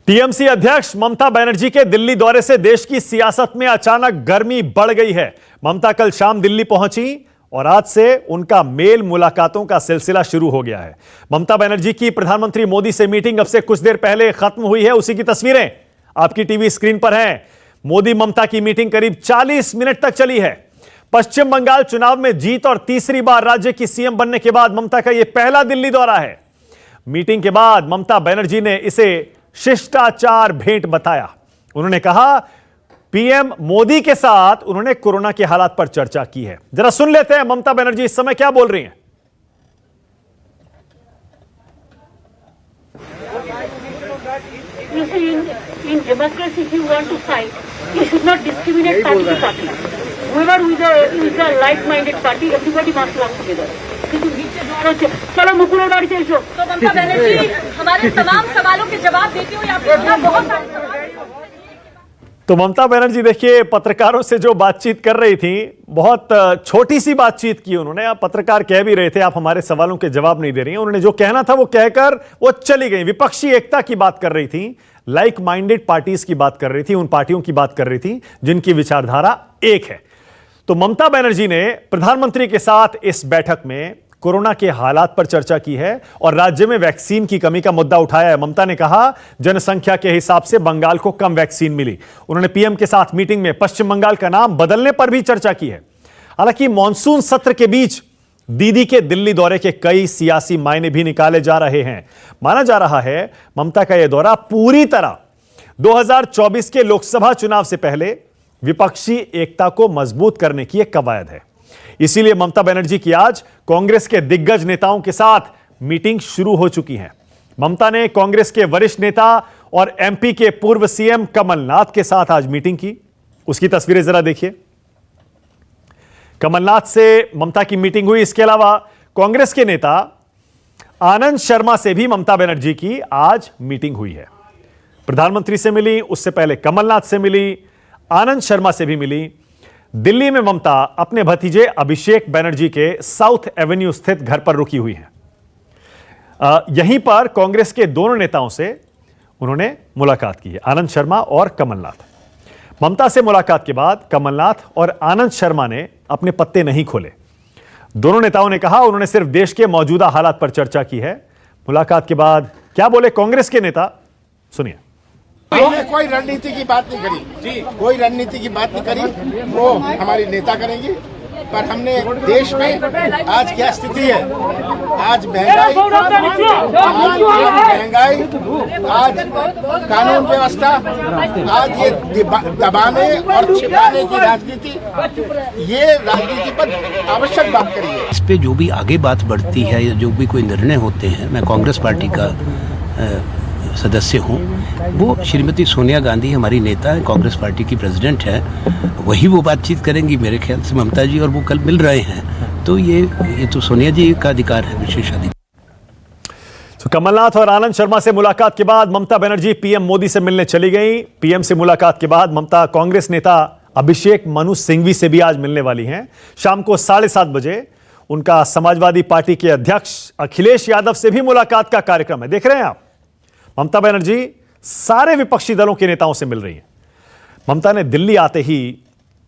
TMC अध्यक्ष ममता बनर्जी के दिल्ली दौरे से देश की सियासत में अचानक गर्मी बढ़ गई है। ममता कल शाम दिल्ली पहुंची और आज से उनका मेल मुलाकातों का सिलसिला शुरू हो गया है। ममता बनर्जी की प्रधानमंत्री मोदी से मीटिंग अब से कुछ देर पहले खत्म हुई है। उसी की तस्वीरें आपकी टीवी स्क्रीन पर हैं। मोदी ममता की मीटिंग करीब 40 मिनट तक चली है। पश्चिम बंगाल चुनाव में जीत और तीसरी बार राज्य की सीएम बनने के बाद ममता का यह पहला दिल्ली दौरा है। मीटिंग के बाद ममता बनर्जी ने इसे शिष्टाचार भेंट बताया। उन्होंने कहा पीएम मोदी के साथ उन्होंने कोरोना के हालात पर चर्चा की है। जरा सुन लेते हैं ममता बनर्जी इस समय क्या बोल रही हैं। In democracy, if you want to fight, you should not discriminate party to party. Whoever is a like-minded party, everybody must work together. चलो मुकुल गाड़ी से तो ममता बनर्जी हमारे तमाम सवालों के जवाब देती हुई आपने बहुत सारे सवाल। तो ममता बनर्जी देखिए पत्रकारों से जो बातचीत कर रही थी, बहुत छोटी सी बातचीत की उन्होंने। आप पत्रकार कह भी रहे थे आप हमारे सवालों के जवाब नहीं दे रही हैं। उन्होंने जो कहना था वो कहकर वो चली गई। विपक्षी एकता की बात कर रही थी, लाइक माइंडेड पार्टीज की बात कर रही थी, उन पार्टियों की बात कर रही थी जिनकी विचारधारा एक है। तो ममता बनर्जी ने प्रधानमंत्री के साथ इस बैठक में कोरोना के हालात पर चर्चा की है और राज्य में वैक्सीन की कमी का मुद्दा उठाया है। ममता ने कहा जनसंख्या के हिसाब से बंगाल को कम वैक्सीन मिली। उन्होंने पीएम के साथ मीटिंग में पश्चिम बंगाल का नाम बदलने पर भी चर्चा की है। हालांकि मॉनसून सत्र के बीच दीदी के दिल्ली दौरे के कई सियासी मायने भी निकाले जा रहे हैं। माना जा रहा है ममता का यह दौरा पूरी तरह 2024 के लोकसभा चुनाव से पहले विपक्षी एकता को मजबूत करने की एक कवायद है। इसीलिए ममता बनर्जी की आज कांग्रेस के दिग्गज नेताओं के साथ मीटिंग शुरू हो चुकी है। ममता ने कांग्रेस के वरिष्ठ नेता और एमपी के पूर्व सीएम कमलनाथ के साथ आज मीटिंग की। उसकी तस्वीरें जरा देखिए। कमलनाथ से ममता की मीटिंग हुई। इसके अलावा कांग्रेस के नेता आनंद शर्मा से भी ममता बनर्जी की आज मीटिंग हुई है। प्रधानमंत्री से मिली, उससे पहले कमलनाथ से मिली, आनंद शर्मा से भी मिली। दिल्ली में ममता अपने भतीजे अभिषेक बनर्जी के साउथ एवेन्यू स्थित घर पर रुकी हुई हैं। यहीं पर कांग्रेस के दोनों नेताओं से उन्होंने मुलाकात की है, आनंद शर्मा और कमलनाथ। ममता से मुलाकात के बाद कमलनाथ और आनंद शर्मा ने अपने पत्ते नहीं खोले। दोनों नेताओं ने कहा उन्होंने सिर्फ देश के मौजूदा हालात पर चर्चा की है। मुलाकात के बाद क्या बोले कांग्रेस के नेता, सुनिए। हमने कोई रणनीति की बात नहीं करी जी, कोई रणनीति की बात नहीं करी, वो हमारी नेता करेंगी। पर हमने देश में आज क्या स्थिति है, आज महंगाई, आज कानून व्यवस्था, आज ये दबाने और छिपाने की राजनीति, ये राजनीति पर आवश्यक बात करी है। इस पे जो भी आगे बात बढ़ती है या जो भी कोई निर्णय होते हैं, मैं कांग्रेस पार्टी का सदस्य हूँ, वो श्रीमती सोनिया गांधी हमारी नेता है, कांग्रेस पार्टी की प्रेसिडेंट है, वही वो बातचीत करेंगी मेरे ख्याल से। ममता जी और वो कल मिल रहे हैं, तो ये तो सोनिया जी का अधिकार है, विशेष अधिकार। तो कमलनाथ और आनंद शर्मा से मुलाकात के बाद ममता बनर्जी पीएम मोदी से मिलने चली गई। पीएम से मुलाकात के बाद ममता कांग्रेस नेता अभिषेक मनु सिंघवी से भी आज मिलने वाली हैं। शाम को 7:30 बजे उनका समाजवादी पार्टी के अध्यक्ष अखिलेश यादव से भी मुलाकात का कार्यक्रम है। देख रहे हैं आप, ममता बनर्जी सारे विपक्षी दलों के नेताओं से मिल रही हैं। ममता ने दिल्ली आते ही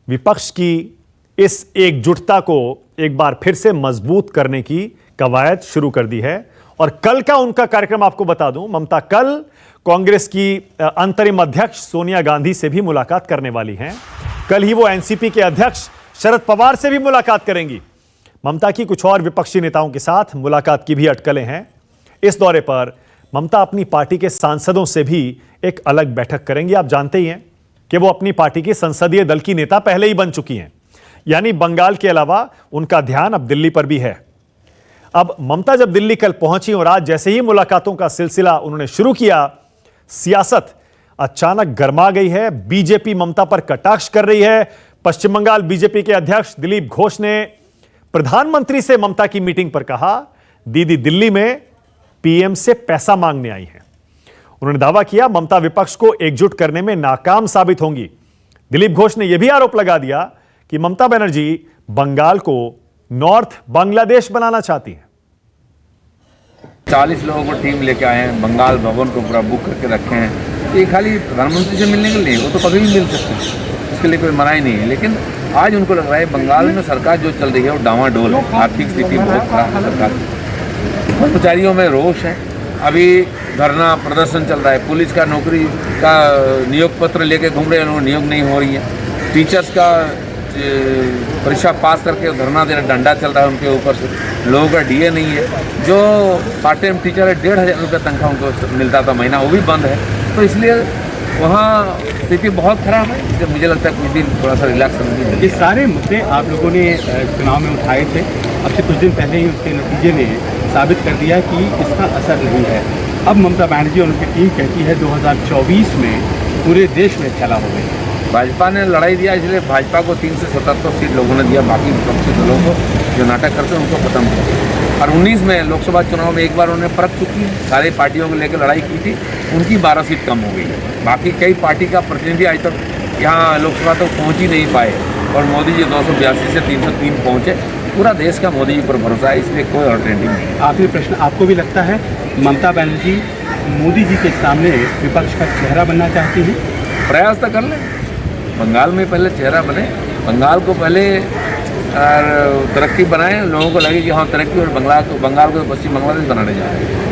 विपक्ष की इस एकजुटता को एक बार फिर से मजबूत करने की कवायद शुरू कर दी है। और कल का उनका कार्यक्रम आपको बता दूं, ममता कल कांग्रेस की अंतरिम अध्यक्ष सोनिया गांधी से भी मुलाकात करने वाली हैं। कल ही वो एनसीपी के अध्यक्ष शरद पवार से भी मुलाकात करेंगी। ममता की कुछ और विपक्षी नेताओं के साथ मुलाकात की भी अटकलें हैं। इस दौरे पर ममता अपनी पार्टी के सांसदों से भी एक अलग बैठक करेंगी। आप जानते ही हैं कि वो अपनी पार्टी की संसदीय दल की नेता पहले ही बन चुकी हैं, यानी बंगाल के अलावा उनका ध्यान अब दिल्ली पर भी है। अब ममता जब दिल्ली कल पहुंची और आज जैसे ही मुलाकातों का सिलसिला उन्होंने शुरू किया, सियासत अचानक गर्मा गई है। बीजेपी ममता पर कटाक्ष कर रही है। पश्चिम बंगाल बीजेपी के अध्यक्ष दिलीप घोष ने प्रधानमंत्री से ममता की मीटिंग पर कहा दीदी दिल्ली में पीएम से पैसा मांगने आई हैं। उन्होंने दावा किया ममता विपक्ष को एकजुट करने में नाकाम साबित होंगी। दिलीप घोष ने यह भी आरोप लगा दिया कि ममता बनर्जी बंगाल को नॉर्थ बांग्लादेश बनाना चाहती हैं। 40 लोगों को टीम लेके आए हैं, बंगाल भवन को पूरा बुक करके रखे हैं। ये खाली प्रधानमंत्री से मिलने के लिए, वो तो कभी भी मिल सकते हैं, इसके लिए कोई मनाही नहीं है। लेकिन आज उनको लग रहा है बंगाल में सरकार जो चल रही है वो डामाडोल है, आर्थिक स्थिति बहुत खराब है सरकार की, कर्मचारियों में रोष है। अभी धरना प्रदर्शन चल रहा है, पुलिस का नौकरी का नियोग पत्र लेके घूम रहे हैं लोग, नियोग नहीं हो रही है। टीचर्स का परीक्षा पास करके धरना दे रहे, डंडा चल रहा है उनके ऊपर से। लोगों का डीए नहीं है, जो पार्ट टाइम टीचर है 1500 रुपये तनख्वाह उनको मिलता था महीना, वो भी बंद है। तो इसलिए वहाँ स्थिति बहुत खराब है। मुझे लगता है कुछ दिन थोड़ा सा रिलैक्स करने की। ये सारे मुद्दे आप लोगों ने चुनाव में उठाए थे, अब से कुछ दिन पहले ही उसके नतीजे ने साबित कर दिया कि इसका असर नहीं है। अब ममता बनर्जी और उनकी टीम कहती है 2024 में पूरे देश में फैला हो गई। भाजपा ने लड़ाई दिया, इसलिए भाजपा को 3 से 77 सीट लोगों ने दिया, बाकी विपक्षी दलों को जो नाटक करते हैं उनको खत्म किया। और 19 में लोकसभा चुनाव में एक बार उन्होंने परख चुकी है, सारे पार्टियों को लेकर लड़ाई की थी, उनकी 12 सीट कम हो गई है। बाकी कई पार्टी का प्रतिनिधि आज तक यहाँ लोकसभा तक पहुँच ही नहीं पाए, और मोदी जी 282 से 303 पहुँचे। पूरा देश का मोदी जी पर भरोसा है, इसलिए कोई अल्टरनेटिव नहीं। आखिरी प्रश्न, आपको भी लगता है ममता बनर्जी मोदी जी के सामने विपक्ष का चेहरा बनना चाहती हैं? प्रयास तो कर लें, बंगाल में पहले चेहरा बने, बंगाल को पहले तरक्की बनाएं, लोगों को लगे कि हाँ तरक्की, और बंगाल को पश्चिम बांग्लादेश बनाने जा रहे हैं।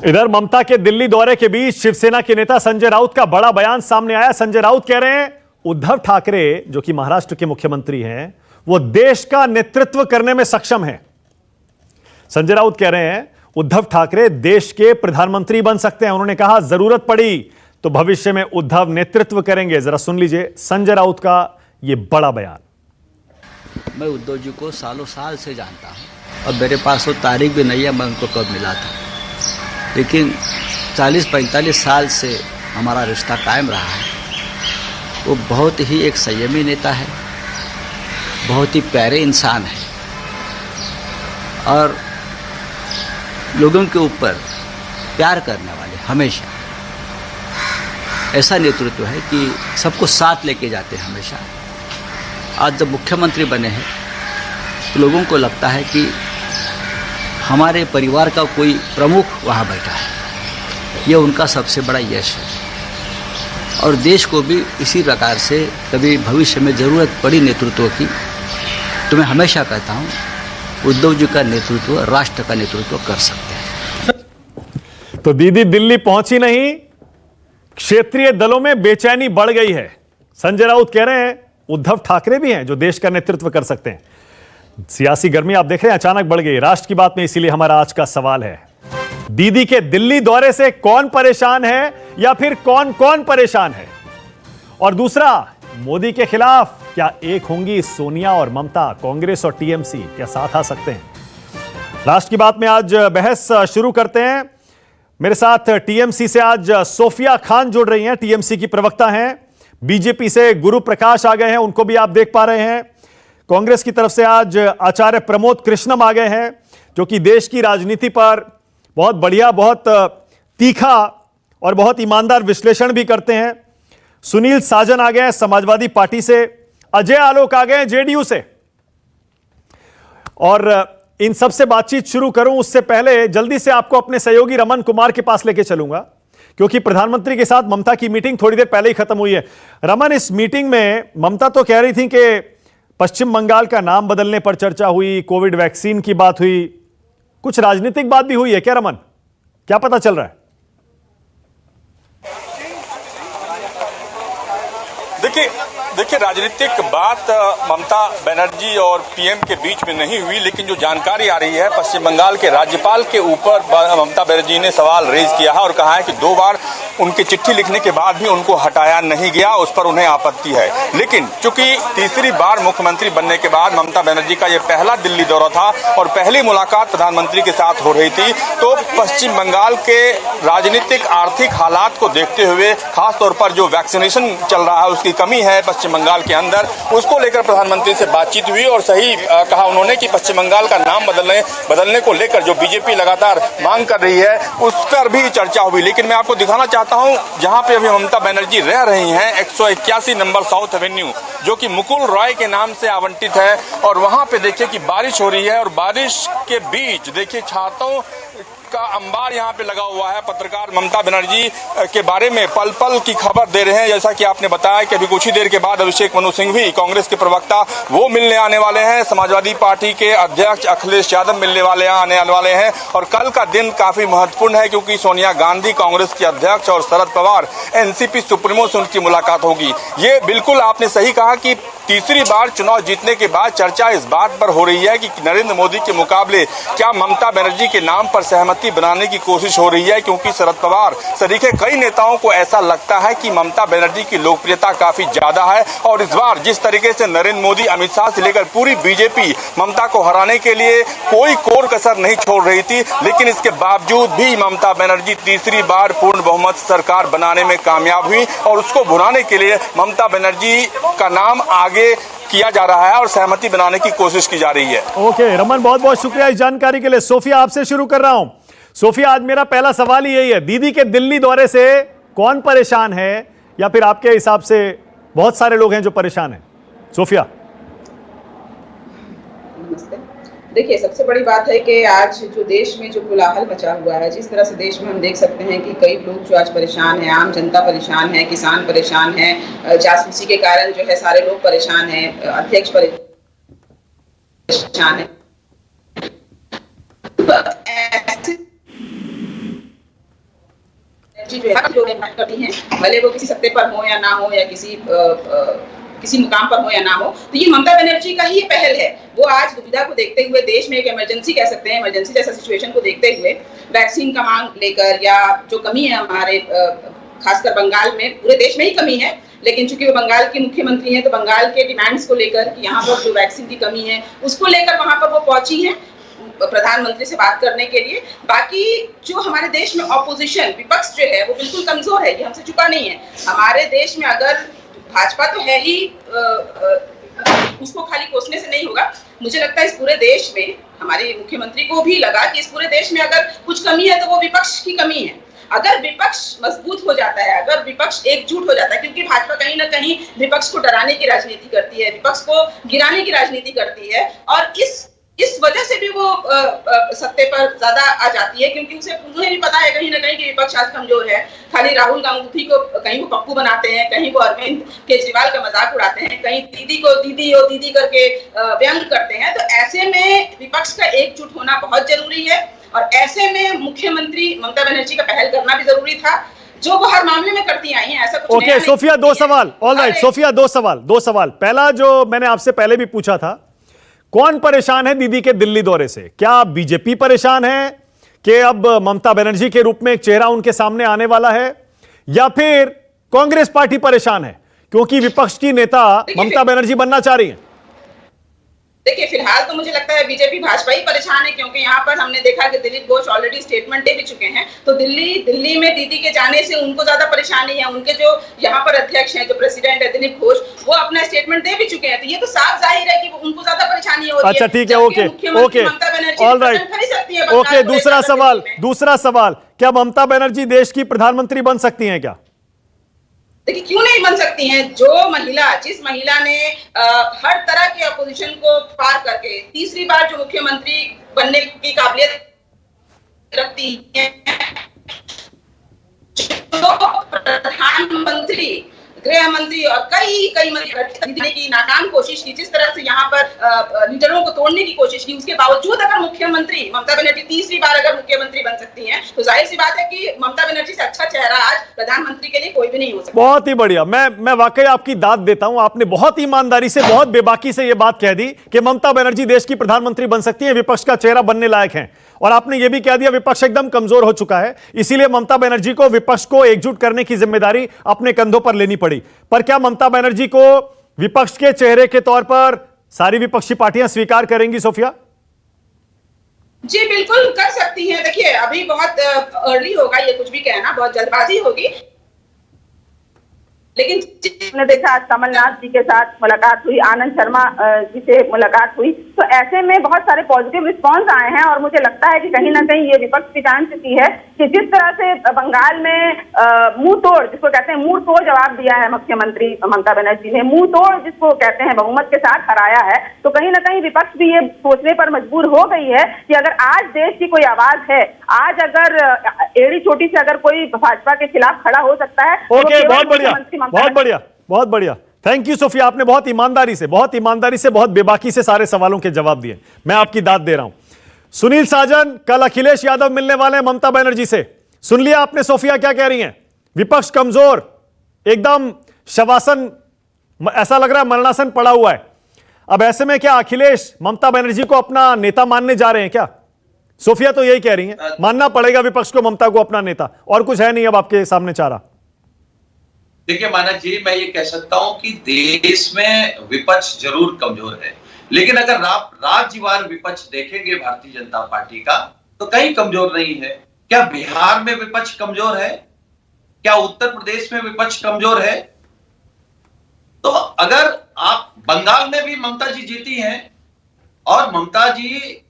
इधर ममता के दिल्ली दौरे के बीच शिवसेना के नेता संजय राउत का बड़ा बयान सामने आया। संजय राउत कह रहे हैं उद्धव ठाकरे जो कि महाराष्ट्र के मुख्यमंत्री हैं, वो देश का नेतृत्व करने में सक्षम हैं। संजय राउत कह रहे हैं उद्धव ठाकरे देश के प्रधानमंत्री बन सकते हैं। उन्होंने कहा जरूरत पड़ी तो भविष्य में उद्धव नेतृत्व करेंगे। जरा सुन लीजिए संजय राउत का यह बड़ा बयान। मैं उद्धव जी को सालों साल से जानता हूं, और मेरे पास वो तारीख भी नहीं है मैं उनको कब मिला था, लेकिन 40-45 साल से हमारा रिश्ता कायम रहा है। वो बहुत ही एक संयमी नेता है, बहुत ही प्यारे इंसान है, और लोगों के ऊपर प्यार करने वाले, हमेशा ऐसा नेतृत्व है कि सबको साथ लेके जाते हैं हमेशा। आज जब मुख्यमंत्री बने हैं तो लोगों को लगता है कि हमारे परिवार का कोई प्रमुख वहाँ बैठा है, ये उनका सबसे बड़ा यश है। और देश को भी इसी प्रकार से कभी भविष्य में ज़रूरत पड़ी नेतृत्व की तो मैं हमेशा कहता हूँ उद्धव जी का नेतृत्व राष्ट्र का नेतृत्व कर सकते हैं। तो दीदी दिल्ली पहुंची नहीं, क्षेत्रीय दलों में बेचैनी बढ़ गई है। संजय राउत कह रहे हैं उद्धव ठाकरे भी हैं जो देश का नेतृत्व कर सकते हैं। सियासी गर्मी आप देख रहे हैं अचानक बढ़ गई राष्ट्र की बात में, इसीलिए हमारा आज का सवाल है दीदी के दिल्ली दौरे से कौन परेशान है या फिर कौन कौन परेशान है? और दूसरा, मोदी के खिलाफ क्या एक होंगी सोनिया और ममता? कांग्रेस और टीएमसी क्या साथ आ सकते हैं? राष्ट्र की बात में आज बहस शुरू करते हैं। मेरे साथ टीएमसी से आज सोफिया खान जुड़ रही हैं, टीएमसी की प्रवक्ता हैं। बीजेपी से गुरु प्रकाश आ गए हैं, उनको भी आप देख पा रहे हैं। कांग्रेस की तरफ से आज आचार्य प्रमोद कृष्णम आ गए हैं जो कि देश की राजनीति पर बहुत बढ़िया, बहुत तीखा और बहुत ईमानदार विश्लेषण भी करते हैं। सुनील साजन आ गए हैं समाजवादी पार्टी से। अजय आलोक आ गए हैं जेडीयू से। और इन सब से बातचीत शुरू करूं उससे पहले जल्दी से आपको अपने सहयोगी रमन कुमार के पास लेके चलूंगा, क्योंकि प्रधानमंत्री के साथ ममता की मीटिंग थोड़ी देर पहले ही खत्म हुई है। रमन, इस मीटिंग में ममता तो कह रही थी कि पश्चिम बंगाल का नाम बदलने पर चर्चा हुई, कोविड वैक्सीन की बात हुई, कुछ राजनीतिक बात भी हुई है क्या रमन? क्या पता चल रहा है? देखिए राजनीतिक बात ममता बनर्जी और पीएम के बीच में नहीं हुई, लेकिन जो जानकारी आ रही है पश्चिम बंगाल के राज्यपाल के ऊपर ममता बनर्जी ने सवाल रेज किया है और कहा है कि 2 बार उनकी चिट्ठी लिखने के बाद भी उनको हटाया नहीं गया, उस पर उन्हें आपत्ति है। लेकिन चूंकि तीसरी बार मुख्यमंत्री बनने के बाद ममता बनर्जी का यह पहला दिल्ली दौरा था और पहली मुलाकात प्रधानमंत्री के साथ हो रही थी, तो पश्चिम बंगाल के राजनीतिक आर्थिक हालात को देखते हुए, खासतौर पर जो वैक्सीनेशन चल रहा है उसकी कमी है पश्चिम बंगाल के अंदर, उसको लेकर प्रधानमंत्री से बातचीत हुई। और सही कहा उन्होंने कि पश्चिम बंगाल का नाम बदलने को लेकर जो बीजेपी लगातार मांग कर रही है उस पर भी चर्चा हुई। लेकिन मैं आपको दिखाना चाहता हूं जहां पे अभी ममता बनर्जी रह रही हैं, 181 नंबर साउथ एवेन्यू, जो कि मुकुल रॉय के नाम से आवंटित है। और वहां पे देखिए कि बारिश हो रही है और बारिश के बीच देखिए छातों का अंबार यहाँ पे लगा हुआ है। पत्रकार ममता बनर्जी के बारे में पल पल की खबर दे रहे हैं। जैसा कि आपने बताया कि अभी कुछ ही देर के बाद अभिषेक मनु सिंघवी, कांग्रेस के प्रवक्ता, वो मिलने आने वाले हैं। समाजवादी पार्टी के अध्यक्ष अखिलेश यादव मिलने वाले आने वाले हैं। और कल का दिन काफी महत्वपूर्ण है क्योंकि सोनिया गांधी कांग्रेस के अध्यक्ष और शरद पवार एनसीपी सुप्रीमो से उनकी मुलाकात होगी। ये बिल्कुल आपने सही कहा कि तीसरी बार चुनाव जीतने के बाद चर्चा इस बात पर हो रही है कि नरेंद्र मोदी के मुकाबले क्या ममता बनर्जी के नाम पर सहमति बनाने की कोशिश हो रही है, क्योंकि शरद पवार सरीखे कई नेताओं को ऐसा लगता है कि ममता बनर्जी की लोकप्रियता काफी ज्यादा है। और इस बार जिस तरीके से नरेंद्र मोदी, अमित शाह से लेकर पूरी बीजेपी ममता को हराने के लिए कोई कोर कसर नहीं छोड़ रही थी, लेकिन इसके बावजूद भी ममता बनर्जी तीसरी बार पूर्ण बहुमत सरकार बनाने में कामयाब हुई। और उसको भुनाने के लिए ममता बनर्जी का नाम आगे किया जा रहा है और सहमति बनाने की कोशिश की जा रही है। ओके रमन, बहुत बहुत शुक्रिया इस जानकारी के लिए। सोफिया, आपसे शुरू कर रहा हूं। सोफिया, आज मेरा पहला सवाल ही यही है, दीदी के दिल्ली दौरे से कौन परेशान है, या फिर आपके हिसाब से बहुत सारे लोग हैं जो परेशान हैं? सोफिया। देखिए, सबसे बड़ी बात है कि आज जो देश में जो कोलाहल मचा हुआ है, जिस तरह से देश में हम देख सकते हैं कि कई लोग जो आज परेशान हैं, आम जनता परेशान है, किसान परेशान है, जासूसी के कारण जो है सारे लोग परेशान हैं, अध्यक्ष परेशान है। जो है भले वो किसी सत्ते पर हो या ना हो, या किसी मुकाम पर हो या ना हो, तो ये ममता बनर्जी का ही पहल है। वो आज दुविधा को देखते हुए, देश में एक इमरजेंसी कह सकते हैं, इमरजेंसी जैसा सिचुएशन को देखते हुए वैक्सीन का मांग लेकर, या जो कमी है हमारे खासकर बंगाल में, पूरे देश में ही कमी है, लेकिन चूंकि वो बंगाल की मुख्यमंत्री हैं तो बंगाल के डिमांड्स को लेकर कि यहाँ पर जो वैक्सीन की कमी है उसको लेकर वहां पर वो पहुंची हैं प्रधानमंत्री से बात करने के लिए। बाकी जो हमारे देश में ऑपोजिशन, विपक्ष जो है वो बिल्कुल कमजोर है, ये हमसे चुका नहीं है। हमारे देश में अगर भाजपा तो है ही, उसको खाली कोसने से नहीं होगा। मुझे लगता है इस पूरे देश में, हमारे मुख्यमंत्री को भी लगा कि इस पूरे देश में अगर कुछ कमी है तो वो विपक्ष की कमी है। अगर विपक्ष मजबूत हो जाता है, अगर विपक्ष एकजुट हो जाता है, क्योंकि भाजपा कहीं ना कहीं विपक्ष को डराने की राजनीति करती है, विपक्ष को गिराने की राजनीति करती है, और इस वजह से भी वो सत्ते पर ज्यादा आ जाती है, क्योंकि उन्हें भी पता है कहीं ना कहीं कि विपक्ष आज कमजोर है। खाली राहुल गांधी को कहीं वो पप्पू बनाते हैं, कहीं वो अरविंद केजरीवाल का मजाक उड़ाते हैं, कहीं दीदी को दीदी और दीदी करके व्यंग करते हैं। तो ऐसे में विपक्ष का एकजुट होना बहुत जरूरी है, और ऐसे में मुख्यमंत्री ममता बनर्जी का पहल करना भी जरूरी था, जो वो हर मामले में करती आई हैं। ऐसा कुछ ओके सोफिया, दो सवाल। ऑलराइट सोफिया, दो सवाल। पहला जो मैंने आपसे पहले भी पूछा था, कौन परेशान है दीदी के दिल्ली दौरे से? क्या बीजेपी परेशान है कि अब ममता बनर्जी के रूप में एक चेहरा उनके सामने आने वाला है, या फिर कांग्रेस पार्टी परेशान है क्योंकि विपक्ष की नेता ममता बनर्जी बनना चाह रही हैं? देखिए, फिलहाल तो मुझे लगता है बीजेपी भाजपा ही परेशान है, क्योंकि यहाँ पर हमने देखा कि दिलीप घोष ऑलरेडी स्टेटमेंट दे भी चुके हैं। तो दिल्ली में दीदी के जाने से उनको ज्यादा परेशानी है। उनके जो यहाँ पर अध्यक्ष हैं, जो प्रेसिडेंट है दिलीप घोष, वो अपना स्टेटमेंट दे भी चुके हैं। तो ये तो साफ जाहिर है कि उनको ज्यादा परेशानी हो रही है। अच्छा ठीक है, ओके ऑलराइट ओके। दूसरा सवाल, क्या ममता बनर्जी देश की प्रधानमंत्री बन सकती हैं क्या? देखिए, क्यों नहीं बन सकती हैं? जिस महिला ने हर तरह के अपोजिशन को पार करके तीसरी बार जो मुख्यमंत्री बनने की काबिलियत रखती है, जो प्रधानमंत्री, गृह मंत्री और कई मंत्री की नाकाम कोशिश की, जिस तरह से यहाँ पर लीडरों को तोड़ने की कोशिश की, उसके बावजूद अगर मुख्यमंत्री ममता बनर्जी तीसरी बार अगर मुख्यमंत्री बन सकती हैं, तो जाहिर सी बात है कि ममता बनर्जी से अच्छा चेहरा आज प्रधानमंत्री के लिए कोई भी नहीं हो सकता। बहुत ही बढ़िया। मैं वाकई आपकी दाद देता हूं। आपने बहुत ईमानदारी से, बहुत बेबाकी से यह बात कह दी कि ममता बनर्जी देश की प्रधानमंत्री बन सकती है, विपक्ष का चेहरा बनने लायक है। और आपने यह भी कह दिया विपक्ष एकदम कमजोर हो चुका है, इसीलिए ममता बनर्जी को विपक्ष को एकजुट करने की जिम्मेदारी अपने कंधों पर लेनी पड़ी। पर क्या ममता बनर्जी को विपक्ष के चेहरे के तौर पर सारी विपक्षी पार्टियां स्वीकार करेंगी? सोफिया जी, बिल्कुल कर सकती हैं। देखिए, अभी बहुत अर्ली होगा ये कुछ भी कहना, बहुत जल्दबाजी होगी। लेकिन हमने देखा आज कमलनाथ जी के साथ मुलाकात हुई, आनंद शर्मा जी से मुलाकात हुई, तो ऐसे में बहुत सारे पॉजिटिव रिस्पांस आए हैं और मुझे लगता है कि कहीं ना कहीं ये विपक्ष भी जान चुकी है कि जिस तरह से बंगाल में मुंह तोड़, जिसको कहते हैं मुंह तोड़ जवाब दिया है मुख्यमंत्री ममता बनर्जी ने, मुंह तोड़ जिसको कहते हैं बहुमत के साथ हराया है, तो कहीं ना कहीं विपक्ष भी ये सोचने पर मजबूर हो गई है कि अगर आज देश की कोई आवाज है, आज अगर एड़ी चोटी से अगर कोई भाजपा के खिलाफ खड़ा हो सकता है, ओके, बहुत बढ़िया, बहुत बढ़िया, बहुत बढ़िया। थैंक यू सोफिया, आपने बहुत ईमानदारी से, बहुत बेबाकी से सारे सवालों के जवाब दिए। मैं आपकी दाद दे रहा हूं। सुनील साजन, कल अखिलेश यादव मिलने वाले हैं ममता बनर्जी से। सुन लिया आपने सोफिया क्या कह रही हैं? विपक्ष कमजोर, एकदम शवासन, ऐसा लग रहा है मरणासन पड़ा हुआ है। अब ऐसे में क्या अखिलेश ममता बनर्जी को अपना नेता मानने जा रहे हैं क्या? सोफिया तो यही कह रही हैं, मानना पड़ेगा विपक्ष को ममता को अपना नेता, और कुछ है नहीं अब आपके सामने चारा। देखिए मानस जी, मैं ये कह सकता हूं कि देश में विपक्ष जरूर कमजोर है, लेकिन अगर राज्यवार विपक्ष देखेंगे भारतीय जनता पार्टी का, तो कहीं कमजोर नहीं है। क्या बिहार में विपक्ष कमजोर है? क्या उत्तर प्रदेश में विपक्ष कमजोर है? तो अगर आप बंगाल में भी ममता जी जीती हैं, और ममता जी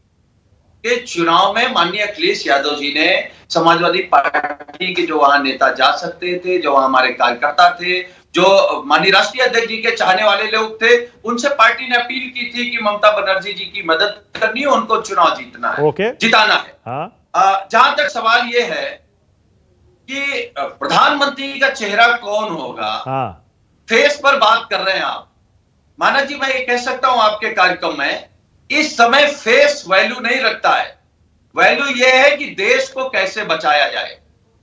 के चुनाव में माननीय अखिलेश यादव जी ने समाजवादी पार्टी के जो वहां नेता जा सकते थे, जो वहां हमारे कार्यकर्ता थे, जो माननीय राष्ट्रीय अध्यक्ष जी के चाहने वाले लोग थे, उनसे पार्टी ने अपील की थी कि ममता बनर्जी जी की मदद करनी है, उनको चुनाव जीतना है, जिताना है। हाँ। जहां तक सवाल ये है कि प्रधानमंत्री का चेहरा कौन होगा, फेस पर बात कर रहे हैं आप। मानस जी, मैं ये कह सकता हूं आपके कार्यक्रम में, इस समय फेस वैल्यू नहीं रखता है। वैल्यू यह है कि देश को कैसे बचाया जाए,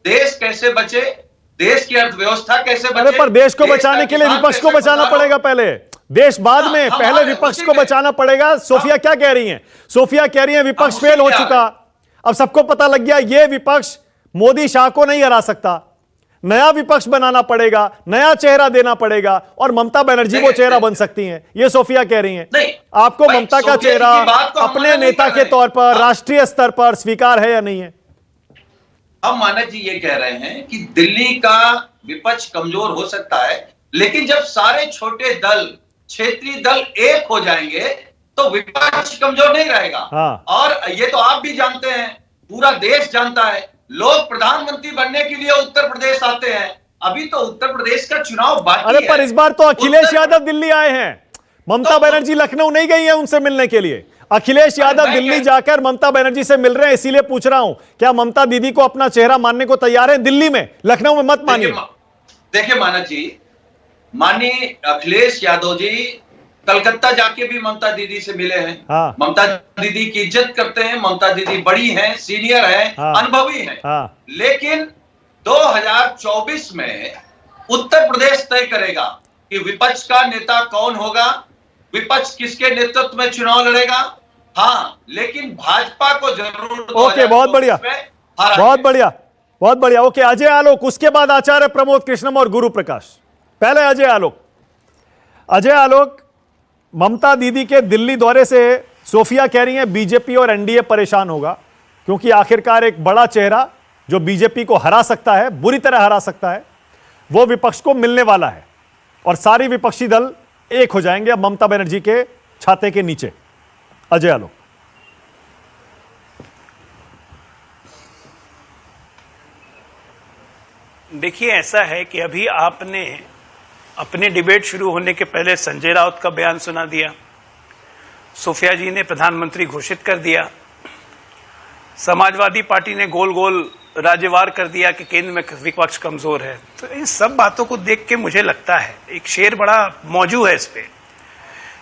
देश कैसे बचे, देश की अर्थव्यवस्था कैसे बचे। पर देश को बचाने के लिए विपक्ष को बचाना पड़ेगा पहले, देश बाद में, पहले विपक्ष को बचाना पड़ेगा। सोफिया क्या कह रही हैं? सोफिया कह रही हैं विपक्ष फेल हो चुका, अब सबको पता लग गया ये विपक्ष मोदी शाह को नहीं हरा सकता, नया विपक्ष बनाना पड़ेगा, नया चेहरा देना पड़ेगा, और ममता बनर्जी वो चेहरा बन सकती हैं, ये सोफिया कह रही हैं। आपको ममता का चेहरा अपने नेता के तौर पर राष्ट्रीय स्तर पर स्वीकार है या नहीं है? हम मानस जी ये कह रहे हैं कि दिल्ली का विपक्ष कमजोर हो सकता है, लेकिन जब सारे छोटे दल, क्षेत्रीय दल एक हो जाएंगे तो विपक्ष कमजोर नहीं रहेगा। और ये तो आप भी जानते हैं, पूरा देश जानता है, लोग प्रधानमंत्री बनने के लिए उत्तर प्रदेश आते हैं। अभी तो उत्तर प्रदेश का चुनाव बाकी है। अरे पर इस बार तो अखिलेश यादव दिल्ली आए हैं, ममता बनर्जी लखनऊ नहीं गई है उनसे मिलने के लिए। अखिलेश यादव दिल्ली जाकर ममता बनर्जी से मिल रहे हैं, इसीलिए पूछ रहा हूं, क्या ममता दीदी को अपना चेहरा मानने को तैयार है दिल्ली में? लखनऊ में मत मानिए। देखिए मानस जी, माननीय अखिलेश यादव जी कलकत्ता जाके भी ममता दीदी से मिले हैं। ममता दीदी की इज्जत करते हैं, ममता दीदी बड़ी हैं, सीनियर हैं, अनुभवी हैं। लेकिन 2024 में उत्तर प्रदेश तय करेगा कि विपक्ष का नेता कौन होगा, विपक्ष किसके नेतृत्व में चुनाव लड़ेगा। हाँ, लेकिन भाजपा को जरूर। ओके, बहुत बढ़िया, बहुत बढ़िया, बहुत बढ़िया। ओके, अजय आलोक, उसके बाद आचार्य प्रमोद कृष्णम और गुरु प्रकाश। पहले अजय आलोक। अजय आलोक, ममता दीदी के दिल्ली दौरे से सोफिया कह रही हैं बीजेपी और एनडीए परेशान होगा, क्योंकि आखिरकार एक बड़ा चेहरा जो बीजेपी को हरा सकता है, बुरी तरह हरा सकता है, वो विपक्ष को मिलने वाला है, और सारी विपक्षी दल एक हो जाएंगे अब ममता बनर्जी के छाते के नीचे। अजय आलोक। देखिए, ऐसा है कि अभी आपने अपने डिबेट शुरू होने के पहले संजय राउत का बयान सुना दिया, सोफिया जी ने प्रधानमंत्री घोषित कर दिया, समाजवादी पार्टी ने गोल गोल राज्यवार कर दिया कि केंद्र में विपक्ष कमजोर है। तो इन सब बातों को देख के मुझे लगता है एक शेर बड़ा मौजू है इस पे,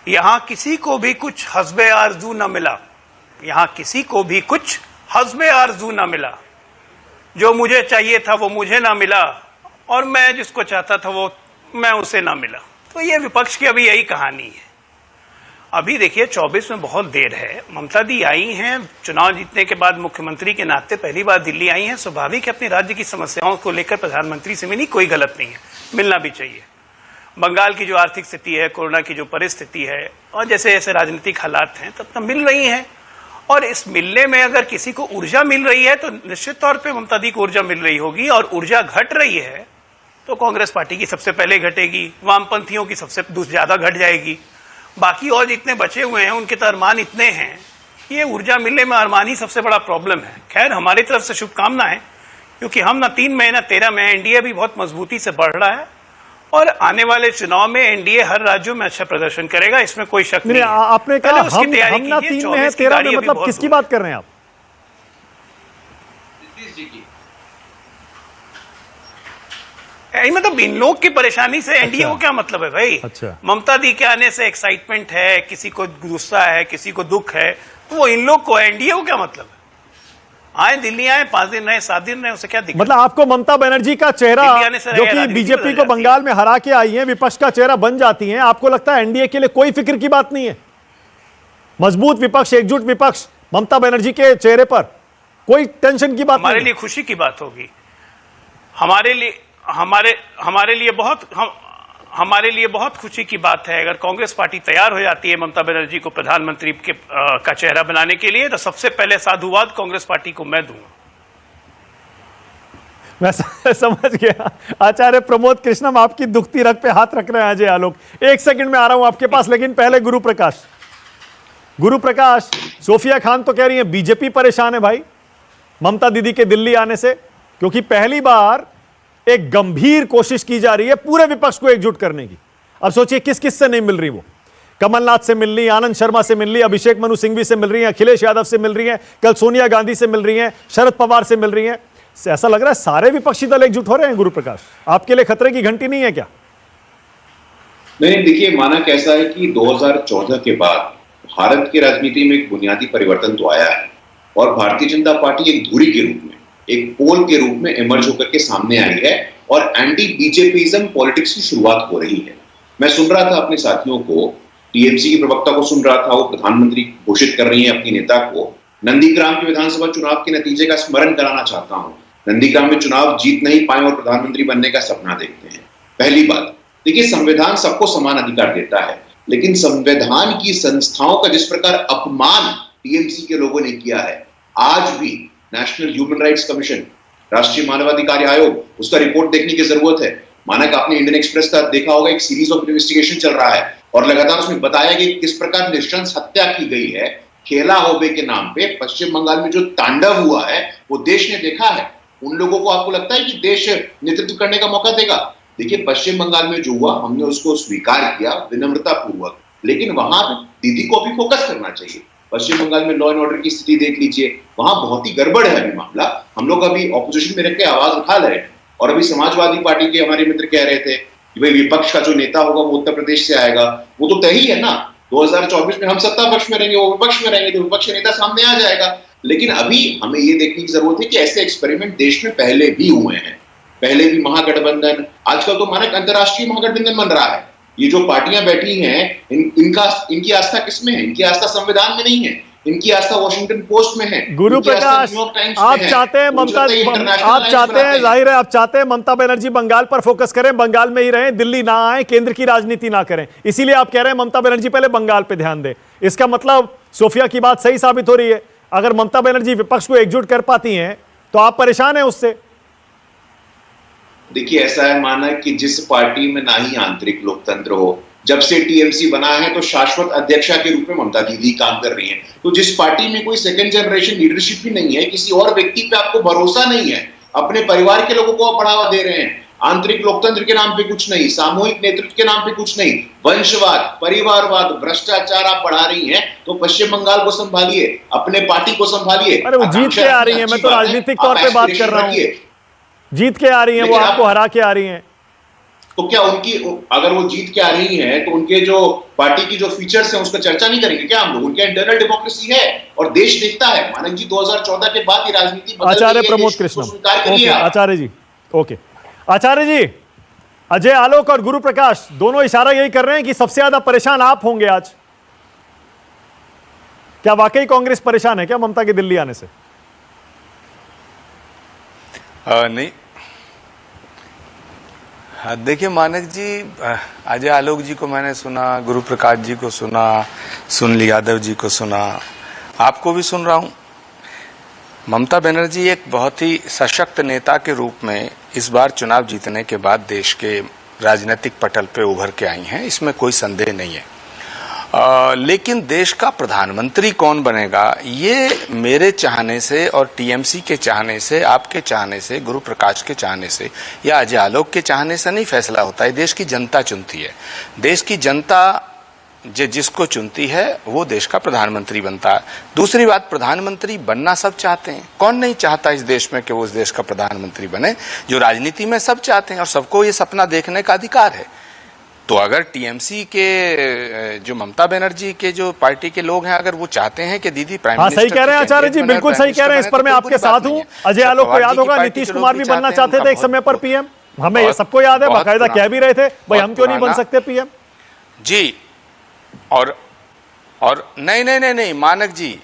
यहां किसी को भी कुछ हस्बे आरजू न मिला, यहां किसी को भी कुछ हस्बे आरजू न मिला, जो मुझे चाहिए था वो मुझे ना मिला, और मैं जिसको चाहता था वो मैं उसे ना मिला। तो ये विपक्ष की अभी यही कहानी है। अभी देखिए 24 में बहुत देर है। ममता दी आई हैं चुनाव जीतने के बाद, मुख्यमंत्री के नाते पहली बार दिल्ली आई हैं, स्वाभाविक है अपने राज्य की समस्याओं को लेकर प्रधानमंत्री से मिली, कोई गलत नहीं है, मिलना भी चाहिए। बंगाल की जो आर्थिक स्थिति है, कोरोना की जो परिस्थिति है, और जैसे जैसे राजनीतिक हालात हैं तब तक मिल रही हैं, और इस मिलने में अगर किसी को ऊर्जा मिल रही है तो निश्चित तौर पे ममता दी को ऊर्जा मिल रही होगी, और ऊर्जा घट रही है तो कांग्रेस पार्टी की सबसे पहले घटेगी, वामपंथियों की सबसे ज्यादा घट जाएगी। बाकी और जितने बचे हुए हैं उनके तो अरमान इतने हैं, ये ऊर्जा मिलने में अरमान ही सबसे बड़ा प्रॉब्लम है। खैर, हमारी तरफ से शुभकामनाएं, क्योंकि हम ना 3 में ना 13 में, एनडीए भी बहुत मजबूती से बढ़ रहा है और आने वाले चुनाव में एनडीए हर राज्यों में अच्छा प्रदर्शन करेगा, इसमें कोई शक नहीं है। आपने कहा पहले उसकी तैयारी हम ना कीजिए, 3 में है 24 की 13 में, गाड़ी अभी मतलब बहुत किसकी दूर है। बात कर रहे हैं आप? नीतीश जी की मतलब इन लोग की परेशानी से एनडीए को क्या मतलब है भाई? अच्छा। ममता दी के आने से एक्साइटमेंट है, किसी को गुस्सा है, किसी को दुख है, तो वो इन लोग को, एनडीए को क्या मतलब है? आए दिल्ली आए, 5 दिन रहे, 7 दिन रहे, उसे क्या दिक्कत? मतलब आपको ममता बनर्जी का चेहरा, दिल्ली आने से जो रहे, कि राजनीति बीजेपी बदल को जाती बंगाल में हरा के आई है, विपक्ष का चेहरा बन जाती हैं, आपको लगता है एनडीए के लिए कोई फिक्र की बात नहीं है? मजबूत विपक्ष, एकजुट विपक्ष, ममता बनर्जी के चेहरे पर कोई टेंशन की बात हमारे नहीं? लिए खुशी की बात होगी। हमारे लिए बहुत खुशी की बात है अगर कांग्रेस पार्टी तैयार हो जाती है ममता बनर्जी को प्रधानमंत्री का चेहरा बनाने के लिए, तो सबसे पहले साधुवाद कांग्रेस पार्टी को मैं दूंगा। मैं समझ गया। आचार्य प्रमोद कृष्णम आपकी दुखती रग पे हाथ रख रहे हैं अजय आलोक। 1 सेकंड में आ रहा हूं आपके पास, लेकिन पहले गुरु प्रकाश, सोफिया खान तो कह रही है बीजेपी परेशान है भाई ममता दीदी के दिल्ली आने से, क्योंकि पहली बार एक गंभीर कोशिश की जा रही है पूरे विपक्ष को एकजुट करने की। अब सोचिए किस किस से नहीं मिल रही वो, कमलनाथ से मिल रही, आनंद शर्मा से मिल रही, अभिषेक मनु सिंघवी से मिल रही हैं, अखिलेश यादव से मिल रही हैं, कल सोनिया गांधी से मिल रही हैं, शरद पवार से मिल रही हैं। ऐसा लग रहा है सारे विपक्षी दल एकजुट हो रहे हैं। गुरु प्रकाश, आपके लिए खतरे की घंटी नहीं है क्या? नहीं, देखिए, माना कैसा है कि 2014 के बाद भारत की राजनीति में एक बुनियादी परिवर्तन तो आया है और भारतीय जनता पार्टी एक धुरी के रूप में, एक पोल के रूप में इमर्ज होकर के सामने आई है और एंटी बीजेपीइज्म पॉलिटिक्स की शुरुआत हो रही है। मैं सुन रहा था अपने साथियों को, टीएमसी की प्रवक्ता को सुन रहा था, वो प्रधानमंत्री घोषित कर रही है अपनी नेता को। नंदीग्राम के विधानसभा चुनाव के नतीजे का स्मरण कराना चाहता हूं। नंदीग्राम में चुनाव जीत नहीं पाए और प्रधानमंत्री बनने का सपना देखते हैं। पहली बात, देखिए, संविधान सबको समान अधिकार देता है, लेकिन संविधान की संस्थाओं का जिस प्रकार अपमान टीएमसी के लोगों ने किया है, आज भी नेशनल ह्यूमन राइट्स कमीशन, राष्ट्रीय मानवाधिकार आयोग, उसका रिपोर्ट देखने की जरूरत है। माना कि आपने इंडियन एक्सप्रेस का देखा होगा, एक सीरीज ऑफ इन्वेस्टिगेशन चल रहा है और लगातार उसमें बताया गया किस प्रकार नृशंस हत्या की गई है खेला होबे के नाम पे। पश्चिम बंगाल में जो तांडव हुआ है वो देश ने देखा है। उन लोगों को आपको लगता है कि देश नेतृत्व करने का मौका देगा? देखिए, पश्चिम बंगाल में जो हुआ हमने उसको स्वीकार किया विनम्रता पूर्वक, लेकिन वहां दीदी को भी फोकस करना चाहिए। पश्चिम बंगाल में लॉ एंड ऑर्डर की स्थिति देख लीजिए, वहां बहुत ही गड़बड़ है अभी मामला। हम लोग अभी ऑपोजिशन में रह के आवाज उठा रहे हैं और अभी समाजवादी पार्टी के हमारे मित्र कह रहे थे कि भाई विपक्ष का जो नेता होगा वो उत्तर प्रदेश से आएगा। वो तो तय ही है ना, 2024 में हम सत्ता पक्ष में रहेंगे, वो विपक्ष में रहेंगे, तो विपक्ष का नेता सामने आ जाएगा। लेकिन अभी हमें ये देखने की जरूरत है कि ऐसे एक्सपेरिमेंट देश में पहले भी हुए हैं, पहले भी महागठबंधन, आजकल तो माना अंतरराष्ट्रीय महागठबंधन बन रहा है। ये जो पार्टियां बैठी हैं इनकी आस्था किसमें है? इनकी आस्था संविधान में नहीं है, इनकी आस्था वॉशिंगटन पोस्ट में है। गुरु प्रकाश, आप चाहते हैं ममता, आप चाहते हैं, जाहिर है आप चाहते हैं ममता बनर्जी बंगाल पर फोकस करें, बंगाल में ही रहें, दिल्ली ना आए, केंद्र की राजनीति ना करें, इसीलिए आप कह रहे हैं ममता बनर्जी पहले बंगाल पे ध्यान दे। इसका मतलब सोफिया की बात सही साबित हो रही है, अगर ममता बनर्जी विपक्ष को एकजुट कर पाती हैं तो आप परेशान हैं उससे। देखिए, ऐसा है माना कि जिस पार्टी में ना ही आंतरिक लोकतंत्र हो, जब से टीएमसी बना है तो शाश्वत अध्यक्षा के रूप में ममता दीदी काम कर रही हैं। तो जिस पार्टी में कोई सेकंड जनरेशन लीडरशिप भी नहीं है, किसी और व्यक्ति पे आपको भरोसा नहीं है, अपने परिवार के लोगों को आप बढ़ावा दे रहे हैं, आंतरिक लोकतंत्र के नाम पे कुछ नहीं, सामूहिक नेतृत्व के नाम पे कुछ नहीं, वंशवाद, परिवारवाद, भ्रष्टाचार आप बढ़ा रही हैं, तो पश्चिम बंगाल को संभालिए, अपने पार्टी को संभालिए। अरे वो जीत के आ रही है, मैं तो राजनीतिक तौर पे बात कर रहा हूँ, जीत के आ रही है, वो आपको हरा के आ रही है। तो क्या उनकी, अगर वो जीत के आ रही हैं तो उनके जो पार्टी की जो फीचर्स हैं उसका चर्चा नहीं करेंगे क्या हम लोग? उनके इंटरनल डेमोक्रेसी है और देश देखता है। मानक जी 2014 के बाद ये राजनीति बदल गई है। आचार्य प्रमोद कृष्णम, आचार्य जी, ओके आचार्य जी, अजय आलोक और गुरु प्रकाश दोनों इशारा यही कर रहे हैं कि सबसे ज्यादा परेशान आप होंगे आज। क्या वाकई कांग्रेस परेशान है क्या ममता के दिल्ली आने से? नहीं, देखिए मानक जी, अजय आलोक जी को मैंने सुना, गुरु प्रकाश जी को सुना, सुनील यादव जी को सुना, आपको भी सुन रहा हूं। ममता बनर्जी एक बहुत ही सशक्त नेता के रूप में इस बार चुनाव जीतने के बाद देश के राजनीतिक पटल पे उभर के आई हैं, इसमें कोई संदेह नहीं है। लेकिन देश का प्रधानमंत्री कौन बनेगा, ये मेरे चाहने से और टीएमसी के चाहने से, आपके चाहने से, गुरु प्रकाश के चाहने से या अजय आलोक के चाहने से नहीं फैसला होता है। देश की जनता चुनती है। देश की जनता जिसको चुनती है वो देश का प्रधानमंत्री बनता है। दूसरी बात, प्रधानमंत्री बनना सब चाहते हैं। कौन नहीं चाहता इस देश में कि वो इस देश का प्रधानमंत्री बने? जो राजनीति में सब चाहते हैं और सबको ये सपना देखने का अधिकार है। तो अगर टीएमसी के जो ममता बनर्जी के जो पार्टी के लोग हैं, अगर वो चाहते हैं कि दीदी प्राइम मिनिस्टर, सही कह रहे हैं आचार्य जी, बिल्कुल सही कह रहे हैं। इस पर मैं आपके साथ हूं। अजय आलोक को याद होगा, नीतीश कुमार भी बनना चाहते थे एक समय पर पीएम। हमें ये सबको याद है, बाकायदा कह भी रहे थे भाई हम क्यों नहीं बन सकते पीएम जी। और नहीं मानक जी,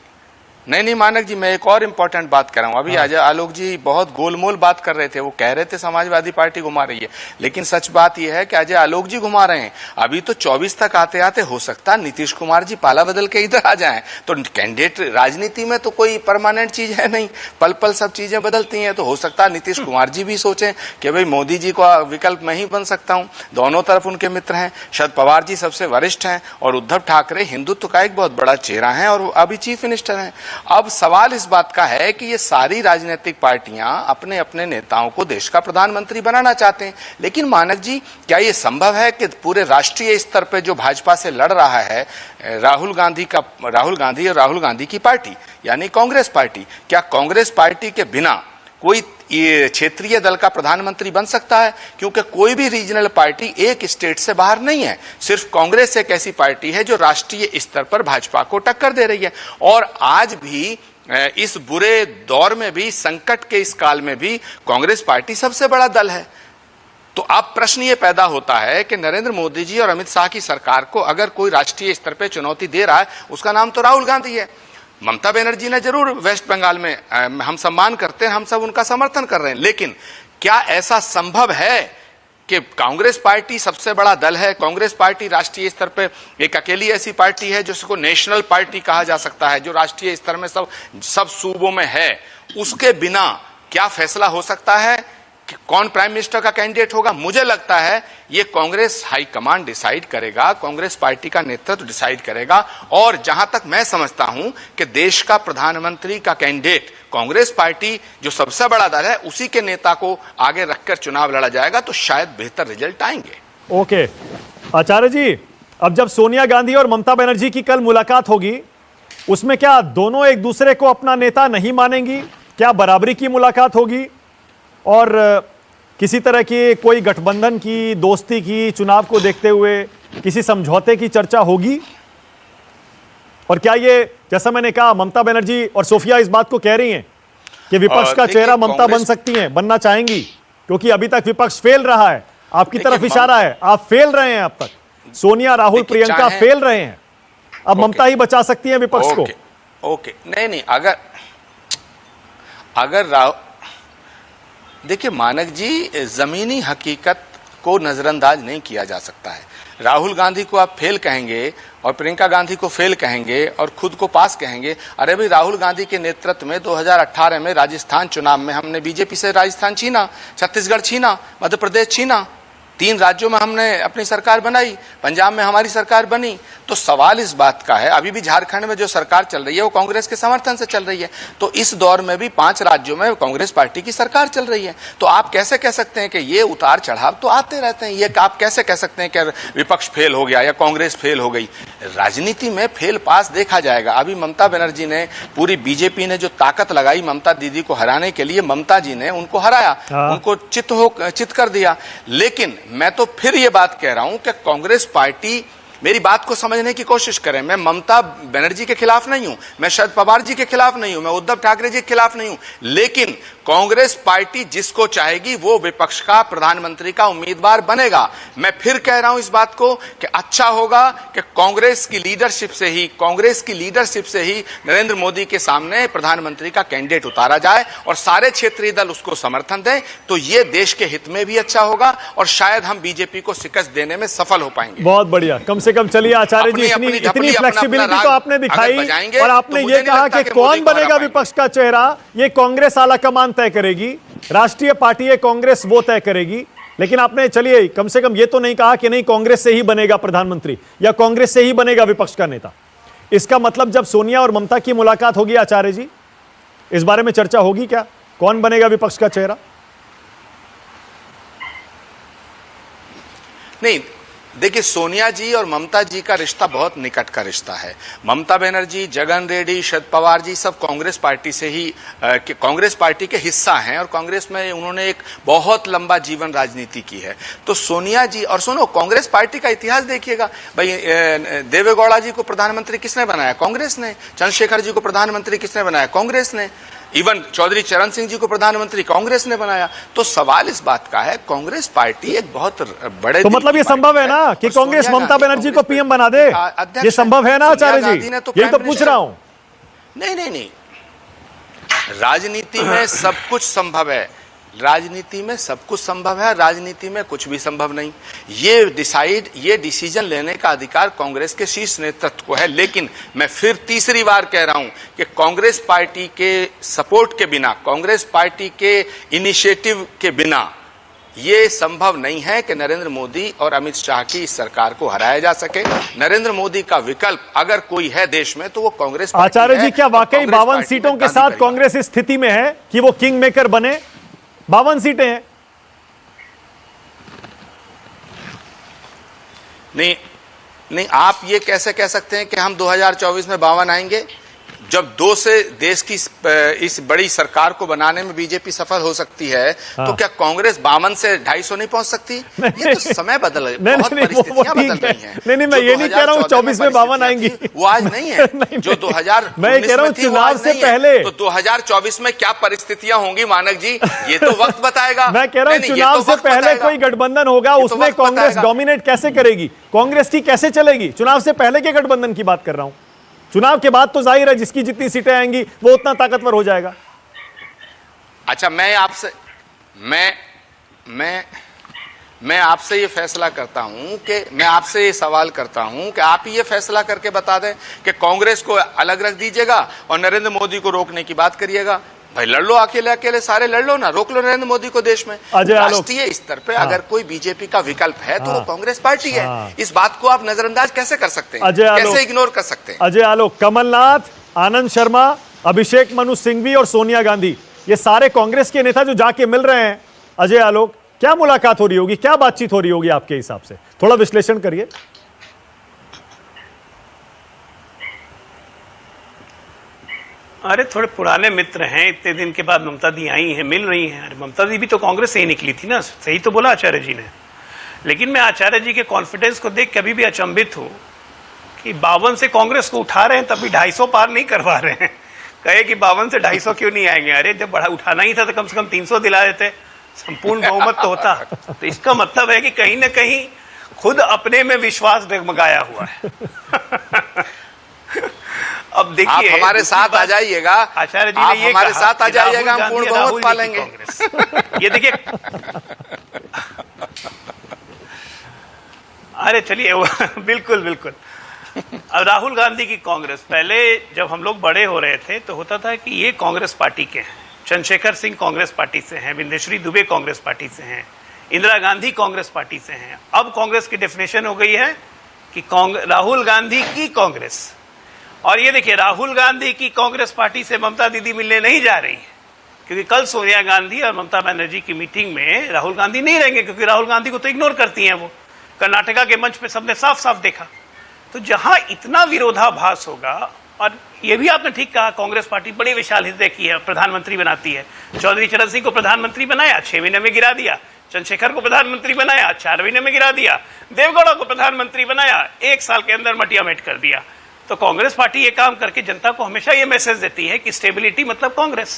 नहीं मानक जी, मैं एक और इम्पोर्टेंट बात कर रहा हूं। अभी अजय आलोक जी बहुत गोलमोल बात कर रहे थे। वो कह रहे थे समाजवादी पार्टी घुमा रही है, लेकिन सच बात यह है कि अजय आलोक जी घुमा रहे हैं। अभी तो 24 तक आते आते हो सकता है नीतीश कुमार जी पाला बदल के इधर आ जाएं। तो कैंडिडेट राजनीति में तो कोई परमानेंट चीज है नहीं, पल पल सब चीजें बदलती हैं। तो हो सकता है नीतीश कुमार जी भी सोचें कि भाई मोदी जी का विकल्प मैं ही बन सकता हूं। दोनों तरफ उनके मित्र हैं। शरद पवार जी सबसे वरिष्ठ हैं और उद्धव ठाकरे हिंदुत्व का एक बहुत बड़ा चेहरा है और अभी चीफ मिनिस्टर हैं। अब सवाल इस बात का है कि ये सारी राजनीतिक पार्टियां अपने अपने नेताओं को देश का प्रधानमंत्री बनाना चाहते हैं। लेकिन मानक जी, क्या ये संभव है कि पूरे राष्ट्रीय स्तर पे जो भाजपा से लड़ रहा है राहुल गांधी और राहुल गांधी की पार्टी यानी कांग्रेस पार्टी, क्या कांग्रेस पार्टी के बिना कोई ये क्षेत्रीय दल का प्रधानमंत्री बन सकता है? क्योंकि कोई भी रीजनल पार्टी एक स्टेट से बाहर नहीं है। सिर्फ कांग्रेस एक ऐसी पार्टी है जो राष्ट्रीय स्तर पर भाजपा को टक्कर दे रही है। और आज भी इस बुरे दौर में भी, संकट के इस काल में भी कांग्रेस पार्टी सबसे बड़ा दल है। तो अब प्रश्न ये पैदा होता है कि नरेंद्र मोदी जी और अमित शाह की सरकार को अगर कोई राष्ट्रीय स्तर पर चुनौती दे रहा है, उसका नाम तो राहुल गांधी है। ममता बनर्जी ने जरूर वेस्ट बंगाल में हम सम्मान करते हैं, हम सब उनका समर्थन कर रहे हैं, लेकिन क्या ऐसा संभव है कि कांग्रेस पार्टी सबसे बड़ा दल है, कांग्रेस पार्टी राष्ट्रीय स्तर पे एक अकेली ऐसी पार्टी है जिसको नेशनल पार्टी कहा जा सकता है, जो राष्ट्रीय स्तर में सब सूबों में है, उसके बिना क्या फैसला हो सकता है कि कौन प्राइम मिनिस्टर का कैंडिडेट होगा? मुझे लगता है ये कांग्रेस हाईकमांड डिसाइड करेगा, कांग्रेस पार्टी का नेतृत्व डिसाइड करेगा। और जहां तक मैं समझता हूं कि देश का प्रधानमंत्री का कैंडिडेट कांग्रेस पार्टी जो सबसे बड़ा दल है उसी के नेता को आगे रखकर चुनाव लड़ा जाएगा, तो शायद बेहतर रिजल्ट आएंगे। ओके आचार्य जी, अब जब सोनिया गांधी और ममता बनर्जी की कल मुलाकात होगी, उसमें क्या दोनों एक दूसरे को अपना नेता नहीं मानेंगी? क्या बराबरी की मुलाकात होगी और किसी तरह की कोई गठबंधन की, दोस्ती की, चुनाव को देखते हुए किसी समझौते की चर्चा होगी? और क्या ये, जैसा मैंने कहा, ममता बनर्जी और सोफिया इस बात को कह रही हैं कि विपक्ष का चेहरा ममता बन सकती हैं, बनना चाहेंगी, क्योंकि अभी तक विपक्ष फेल रहा है, आपकी तरफ इशारा है, आप फेल रहे हैं, अब तक सोनिया, राहुल, प्रियंका फेल रहे हैं, अब ममता ही बचा सकती है विपक्ष को। ओके, नहीं, अगर देखिए मानक जी, जमीनी हकीकत को नजरअंदाज नहीं किया जा सकता है। राहुल गांधी को आप फेल कहेंगे और प्रियंका गांधी को फेल कहेंगे और खुद को पास कहेंगे। अरे भाई, राहुल गांधी के नेतृत्व में 2018 में राजस्थान चुनाव में हमने बीजेपी से राजस्थान छीना, छत्तीसगढ़ छीना, मध्य प्रदेश छीना, 3 राज्यों में हमने अपनी सरकार बनाई, पंजाब में हमारी सरकार बनी। तो सवाल इस बात का है, अभी भी झारखंड में जो सरकार चल रही है वो कांग्रेस के समर्थन से चल रही है। तो इस दौर में भी 5 राज्यों में कांग्रेस पार्टी की सरकार चल रही है। तो आप कैसे कह सकते हैं कि ये उतार चढ़ाव तो आते रहते हैं? ये आप कैसे कह सकते हैं कि विपक्ष फेल हो गया या कांग्रेस फेल हो गई? राजनीति में फेल पास देखा जाएगा। अभी ममता बनर्जी ने, पूरी बीजेपी ने जो ताकत लगाई ममता दीदी को हराने के लिए, ममता जी ने उनको हराया, उनको चित कर दिया। लेकिन मैं तो फिर ये बात कह रहा हूं कि कांग्रेस पार्टी, मेरी बात को समझने की कोशिश करें, मैं ममता बनर्जी के खिलाफ नहीं हूं, मैं शरद पवार जी के खिलाफ नहीं हूं, मैं उद्धव ठाकरे जी के खिलाफ नहीं हूं, लेकिन कांग्रेस पार्टी जिसको चाहेगी वो विपक्ष का प्रधानमंत्री का उम्मीदवार बनेगा। मैं फिर कह रहा हूं इस बात को कि अच्छा होगा कि कांग्रेस की लीडरशिप से ही नरेंद्र मोदी के सामने प्रधानमंत्री का कैंडिडेट उतारा जाए और सारे क्षेत्रीय दल उसको समर्थन दें, तो ये देश के हित में भी अच्छा होगा और शायद हम बीजेपी को शिकस्त देने में सफल हो पाएंगे। बहुत बढ़िया। कम से कम चलिए आचार्य जी, इतनी फ्लेक्सिबिलिटी तो आपने दिखाई और आपने ये कहा कि कौन बनेगा विपक्ष का चेहरा ये कांग्रेस आला कमान तय करेगी, राष्ट्रीय पार्टी है कांग्रेस वो तय करेगी। लेकिन आपने चलिए कम से कम ये तो नहीं कहा कि नहीं कांग्रेस से ही बनेगा प्रधानमंत्री या कांग्रेस से ही बनेगा विपक्ष का नेता। इसका मतलब जब सोनिया और ममता की मुलाकात होगी आचार्य जी, इस बारे में चर्चा होगी क्या, कौन बनेगा विपक्ष का चेहरा? नहीं, देखिए सोनिया जी और ममता जी का रिश्ता बहुत निकट का रिश्ता है। ममता बनर्जी, जगन रेड्डी, शरद पवार जी सब कांग्रेस पार्टी से ही कांग्रेस पार्टी के हिस्सा हैं और कांग्रेस में उन्होंने एक बहुत लंबा जीवन राजनीति की है। तो सोनिया जी और सुनो, कांग्रेस पार्टी का इतिहास देखिएगा भाई, देवेगौड़ा जी को प्रधानमंत्री किसने बनाया? कांग्रेस ने। चंद्रशेखर जी को प्रधानमंत्री किसने बनाया? कांग्रेस ने। इवन चौधरी चरण सिंह जी को प्रधानमंत्री कांग्रेस ने बनाया। तो सवाल इस बात का है, कांग्रेस पार्टी एक बहुत बड़े, तो मतलब ये संभव है ना कि कांग्रेस ममता बनर्जी को पीएम बना दे? ये संभव है ना आचार्य जी? यही तो पूछ रहा हूं। नहीं, राजनीति में सब कुछ संभव है, राजनीति में सब कुछ संभव है, राजनीति में कुछ भी संभव नहीं। ये डिसीजन लेने का अधिकार कांग्रेस के शीर्ष नेतृत्व को है। लेकिन मैं फिर तीसरी बार कह रहा हूं कि कांग्रेस पार्टी के सपोर्ट के बिना, कांग्रेस पार्टी के इनिशिएटिव के बिना ये संभव नहीं है कि नरेंद्र मोदी और अमित शाह की इस सरकार को हराया जा सके। नरेंद्र मोदी का विकल्प अगर कोई है देश में तो वो कांग्रेस पार्टी है। आचार्य जी, क्या वाकई 52 सीटों के साथ कांग्रेस इस स्थिति में है कि वो किंग मेकर बने? 52 सीटें हैं। नहीं, आप ये कैसे कह सकते हैं कि हम 2024 में 52 आएंगे, जब 2 से देश की इस बड़ी सरकार को बनाने में बीजेपी सफल हो सकती है। तो क्या कांग्रेस 52 से 250 नहीं पहुंच सकती? ये तो समय बदल है, बहुत परिस्थितियां बदल रही हैं। नहीं, मैं ये नहीं कह रहा हूं 24 में 52 आएंगी, वो आज नहीं है। जो 2019 मैं कह रहा हूं चुनाव से पहले, तो 2024 में क्या परिस्थितियां होंगी मानक जी, ये तो वक्त बताएगा। मैं कह रहा हूं चुनाव से पहले कोई गठबंधन होगा, उसमें कांग्रेस डोमिनेट कैसे करेगी, कांग्रेस की कैसे चलेगी? चुनाव से पहले के गठबंधन की बात कर रहा हूं। चुनाव के बाद तो जाहिर है जिसकी जितनी सीटें आएंगी वो उतना ताकतवर हो जाएगा। अच्छा, मैं आपसे ये फैसला करता हूं कि मैं आपसे ये सवाल करता हूं कि आप ये फैसला करके बता दें कि कांग्रेस को अलग रख दीजिएगा और नरेंद्र मोदी को रोकने की बात करिएगा। भाई लड़ लो, अकेले सारे लड़ लो ना, रोक लो नरेंद्र मोदी को देश में। राष्ट्रीय स्तर पे अगर कोई बीजेपी का विकल्प है तो वो कांग्रेस पार्टी है। इस बात को आप नजरअंदाज कैसे कर सकते हैं, कैसे इग्नोर कर सकते हैं? अजय आलोक, कमलनाथ, आनंद शर्मा, अभिषेक मनु सिंघवी और सोनिया गांधी, ये सारे कांग्रेस के नेता जो जाके मिल रहे हैं, अजय आलोक, क्या मुलाकात हो रही होगी, क्या बातचीत हो रही होगी आपके हिसाब से? थोड़ा विश्लेषण करिए। अरे थोड़े पुराने मित्र हैं, इतने दिन के बाद ममता दी आई हैं, मिल रही हैं। अरे ममता दी भी तो कांग्रेस से ही निकली थी ना, सही तो बोला आचार्य जी ने। लेकिन मैं आचार्य जी के कॉन्फिडेंस को देख कभी भी अचंभित हूं कि 52 से कांग्रेस को उठा रहे हैं तभी 250 पार नहीं करवा रहे हैं। कहे कि 52 से 250 क्यों नहीं आएंगे? अरे जब बड़ा उठाना ही था तो कम से कम 300 दिला देते, संपूर्ण बहुमत तो होता। तो इसका मतलब है कि कहीं ना कहीं खुद अपने में विश्वास डगमगाया हुआ है। अब देखिए, आप हमारे साथ आ जाइएगा आचार्य जी, आप हमारे साथ आ जाइएगा, हम पूर्ण बहुमत पालेंगे। ये देखिए, अरे चलिए बिल्कुल बिल्कुल। अब राहुल गांधी की कांग्रेस, पहले जब हम लोग बड़े हो रहे थे तो होता था कि ये कांग्रेस पार्टी के हैं, चंद्रशेखर सिंह कांग्रेस पार्टी से हैं, बिंदेश्वरी दुबे कांग्रेस पार्टी से हैं, इंदिरा गांधी कांग्रेस पार्टी से हैं। अब कांग्रेस की डेफिनेशन हो गई है कि राहुल गांधी की कांग्रेस। और ये देखिए, राहुल गांधी की कांग्रेस पार्टी से ममता दीदी मिलने नहीं जा रही है, क्योंकि कल सोनिया गांधी और ममता बनर्जी की मीटिंग में राहुल गांधी नहीं रहेंगे, क्योंकि राहुल गांधी को तो इग्नोर करती हैं वो। कर्नाटका के मंच पे सबने साफ साफ देखा। तो जहां इतना विरोधाभास होगा, और ये भी आपने ठीक कहा, कांग्रेस पार्टी बड़ी विशाल हृदय की है, प्रधानमंत्री बनाती है। चौधरी चरण सिंह को प्रधानमंत्री बनाया, 6 महीने में गिरा दिया। चंद्रशेखर को प्रधानमंत्री बनाया, 4 महीने में गिरा दिया। देवगौड़ा को प्रधानमंत्री बनाया, 1 साल के अंदर मटिया मेट कर दिया। तो कांग्रेस पार्टी ये काम करके जनता को हमेशा ये मैसेज देती है कि स्टेबिलिटी मतलब कांग्रेस।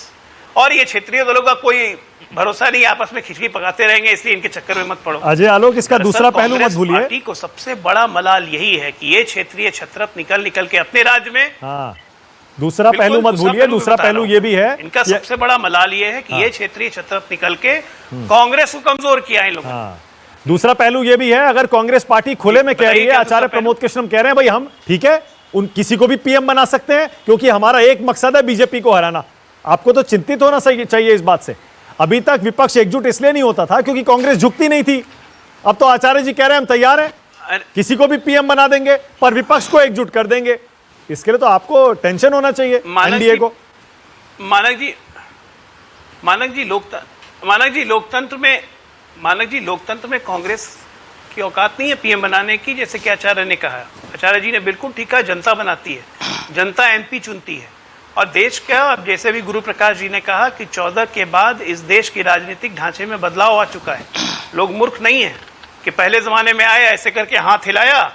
और ये क्षेत्रीय दलों का कोई भरोसा नहीं, आपस में खिचड़ी पकाते रहेंगे, इसलिए इनके चक्कर में मत पड़ो। अजय आलोक, इसका दूसरा पहलू मत भूलिए। पार्टी को सबसे बड़ा मलाल यही है कि ये क्षेत्रीय छत्रप निकल के अपने राज्य में, हाँ, दूसरा पहलू मत भूलिए। दूसरा पहलू ये भी है, इनका सबसे बड़ा मलाल ये है कि ये क्षेत्रीय छत्रप निकल के कांग्रेस को कमजोर किया है इन लोगों ने। दूसरा पहलू ये भी है, अगर कांग्रेस पार्टी खुले में कह रही है, आचार्य प्रमोद कृष्णम कह रहे हैं भाई हम ठीक है उन किसी को भी पीएम बना सकते हैं क्योंकि हमारा एक मकसद है बीजेपी को हराना। आपको तो चिंतित होना चाहिए इस बात से। अभी तक विपक्ष एकजुट इसलिए नहीं होता था क्योंकि कांग्रेस झुकती नहीं थी। अब तो आचार्य जी कह रहे हैं हम तैयार हैं, किसी को भी पीएम बना देंगे पर विपक्ष को एकजुट कर देंगे। इसके लिए तो आपको टेंशन होना चाहिए एनडीए को। मानक जी लोकतंत्र में कांग्रेस की औकात नहीं है पीएम बनाने की, जैसे कि आचार्य ने कहा। आचार्य जी ने बिल्कुल ठीक कहा, जनता बनाती है, जनता एमपी चुनती है। और देश का, अब जैसे भी गुरु प्रकाश जी ने कहा कि 14 के बाद इस देश की राजनीतिक ढांचे में बदलाव आ चुका है। लोग मूर्ख नहीं है कि पहले जमाने में आए ऐसे करके हाथ हिलाया,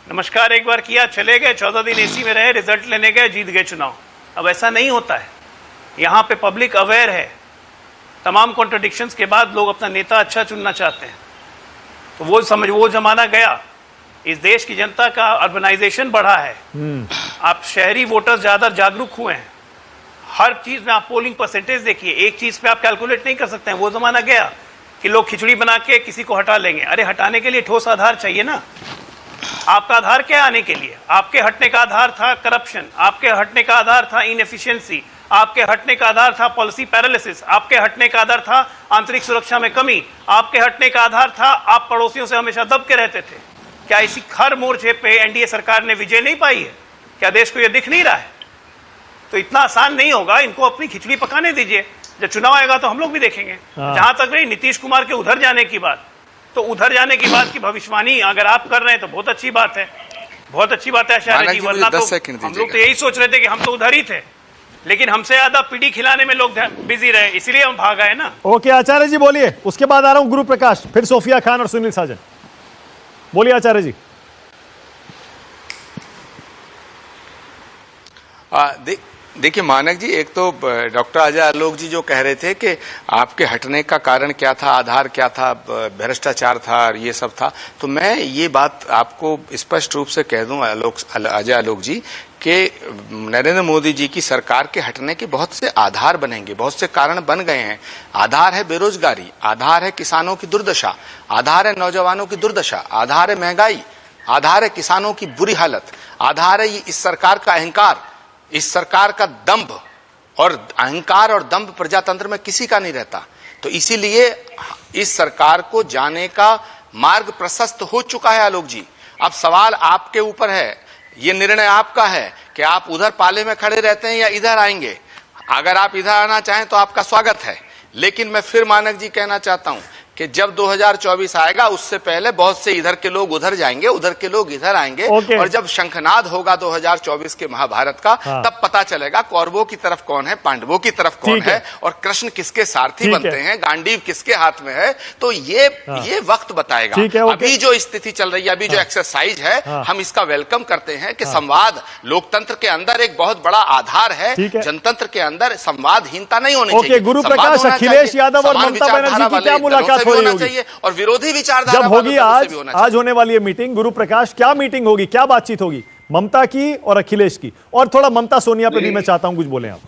नमस्कार एक बार किया, चले गए, 14 दिन एसी में रहे, रिजल्ट लेने गए, जीत गए चुनाव। अब ऐसा नहीं होता है। यहाँ पे पब्लिक अवेयर है, तमाम कॉन्ट्रडिक्शंस के बाद लोग अपना नेता अच्छा चुनना चाहते हैं। तो वो जमाना गया। इस देश की जनता का अर्बनाइजेशन बढ़ा है, आप शहरी वोटर्स ज्यादा जागरूक हुए हैं। हर चीज में आप पोलिंग परसेंटेज देखिए, एक चीज पे आप कैलकुलेट नहीं कर सकते हैं। वो जमाना गया कि लोग खिचड़ी बना के किसी को हटा लेंगे। अरे हटाने के लिए ठोस आधार चाहिए ना। आपका आधार क्या आने के लिए? आपके हटने का आधार था करप्शन, आपके हटने का आधार था इनएफिशिएंसी, आपके हटने का आधार था पॉलिसी पैरालिसिस, आपके हटने का आधार था आंतरिक सुरक्षा में कमी, आपके हटने का आधार था आप पड़ोसियों से हमेशा दब के रहते थे। क्या इसी हर मोर्चे पे एनडीए सरकार ने विजय नहीं पाई है? क्या देश को यह दिख नहीं रहा है? तो इतना आसान नहीं होगा, इनको अपनी खिचड़ी पकाने दीजिए। जब चुनाव आएगा तो हम लोग भी देखेंगे। जहां तक रही नीतीश कुमार के उधर जाने की बात, तो उधर जाने की बात की भविष्यवाणी अगर आप कर रहे हैं तो बहुत अच्छी बात है, बहुत अच्छी बात है आचार्य जी। वरना तो हम लोग तो यही सोच रहे थे कि हम तो उधर ही थे, लेकिन हमसे ज्यादा पीढ़ी खिलाने में लोग बिजी रहे, इसलिए हम भाग आए ना। ओके आचार्य जी बोलिए, उसके बाद आ रहा हूं गुरु प्रकाश, फिर सोफिया खान और सुनील साजन। बोलिए आचार्य जी। देखिए मानक जी, एक तो डॉक्टर अजय आलोक जी जो कह रहे थे कि आपके हटने का कारण क्या था, आधार क्या था, भ्रष्टाचार था और ये सब था, तो मैं ये बात आपको स्पष्ट रूप से कह दूं अजय आलोक जी कि नरेंद्र मोदी जी की सरकार के हटने के बहुत से आधार बनेंगे, बहुत से कारण बन गए हैं। आधार है बेरोजगारी, आधार है किसानों की दुर्दशा, आधार है नौजवानों की दुर्दशा, आधार है महंगाई, आधार है किसानों की बुरी हालत, आधार है इस सरकार का अहंकार, इस सरकार का दंभ। और अहंकार और दंभ प्रजातंत्र में किसी का नहीं रहता। तो इसीलिए इस सरकार को जाने का मार्ग प्रशस्त हो चुका है आलोक जी। अब सवाल आपके ऊपर है, ये निर्णय आपका है कि आप उधर पाले में खड़े रहते हैं या इधर आएंगे। अगर आप इधर आना चाहें तो आपका स्वागत है, लेकिन मैं फिर मानक जी कहना चाहता हूं कि जब 2024 आएगा उससे पहले बहुत से इधर के लोग उधर जाएंगे, उधर के लोग इधर आएंगे। और जब शंखनाद होगा 2024 के महाभारत का, तब पता चलेगा कौरवों की तरफ कौन है, पांडवों की तरफ कौन है और कृष्ण किसके सारथी बनते हैं, गांडीव किसके हाथ में है। तो ये वक्त बताएगा। अभी जो स्थिति चल रही है, अभी जो एक्सरसाइज है, हम इसका वेलकम करते हैं कि संवाद लोकतंत्र के अंदर एक बहुत बड़ा आधार है। जनतंत्र के अंदर संवादहीनता नहीं होनी चाहिए। गुरु प्रकाश, अखिलेश यादव और ममता बनर्जी की क्या मुलाकात होना चाहिए और विरोधी विचारधारा जब होगी आज होने वाली है मीटिंग, गुरु प्रकाश क्या मीटिंग होगी, क्या बातचीत होगी ममता की और अखिलेश की? और थोड़ा ममता सोनिया पे भी मैं चाहता हूं कुछ बोले आप।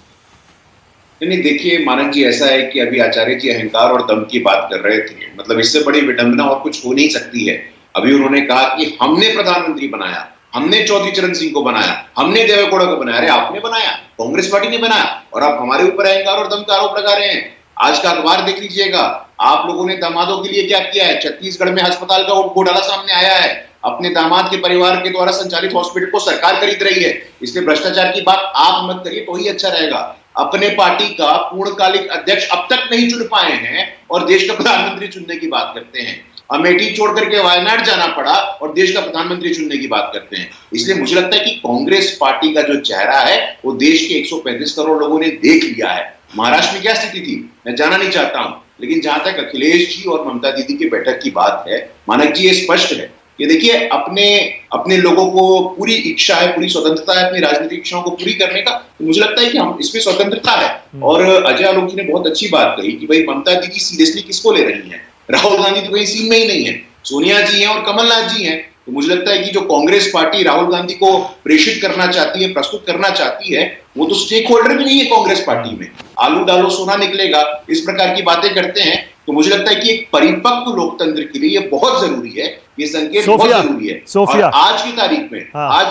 नहीं देखिए मानक जी, ऐसा है कि अभी आचार्य जी अहंकार और दम की बात कर रहे थे, मतलब इससे बड़ी विडंबना और कुछ हो नहीं सकती है। अभी उन्होंने कहा कि हमने प्रधानमंत्री बनाया, हमने चौधरी चरण सिंह को बनाया, हमने देवेगौड़ा को बनाया। अरे आपने बनाया, कांग्रेस पार्टी ने बनाया, और आप हमारे ऊपर अहंकार और दम का आरोप लगा रहे हैं। आज का अखबार देख लीजिएगा, आप लोगों ने दामादों के लिए क्या किया है। छत्तीसगढ़ में अस्पताल का घोटाला सामने आया है, अपने दामाद के परिवार के द्वारा संचालित हॉस्पिटल को सरकार खरीद रही है। इसलिए भ्रष्टाचार की बात आप मत करिए तो ही अच्छा रहेगा। अपने पार्टी का पूर्णकालिक अध्यक्ष अब तक नहीं चुन पाए हैं और देश का प्रधानमंत्री चुनने की बात करते हैं। अमेठी छोड़ करके वायनाड जाना पड़ा और देश का प्रधानमंत्री चुनने की बात करते हैं। इसलिए मुझे लगता है कि कांग्रेस पार्टी का जो चेहरा है वो देश के 135 करोड़ लोगों ने देख लिया है। महाराष्ट्र में क्या स्थिति थी मैं जाना नहीं चाहता हूं, लेकिन जहां तक अखिलेश जी और ममता दीदी की बैठक की बात है, मानक जी ये स्पष्ट है कि देखिए अपने लोगों को पूरी इच्छा है, पूरी स्वतंत्रता है अपनी राजनीतिक इच्छाओं को पूरी करने का, तो मुझे लगता है कि हम इसमें स्वतंत्रता है। और अजय आलोक जी ने बहुत अच्छी बात कही कि भाई ममता दीदी सीरियसली किसको ले रही है, राहुल गांधी तो कहीं सीन में ही नहीं है, सोनिया जी हैं और कमलनाथ जी हैं। तो मुझे लगता है कि जो कांग्रेस पार्टी राहुल गांधी को प्रेषित करना चाहती है, प्रस्तुत करना चाहती है, वो तो स्टेक होल्डर भी नहीं है कांग्रेस पार्टी में। आलू डालो सोना निकलेगा, इस प्रकार की बातें करते हैं। तो मुझे लगता है कि एक परिपक्व लोकतंत्र के लिए ये बहुत जरूरी है, ये संकेत बहुत जरूरी है। और आज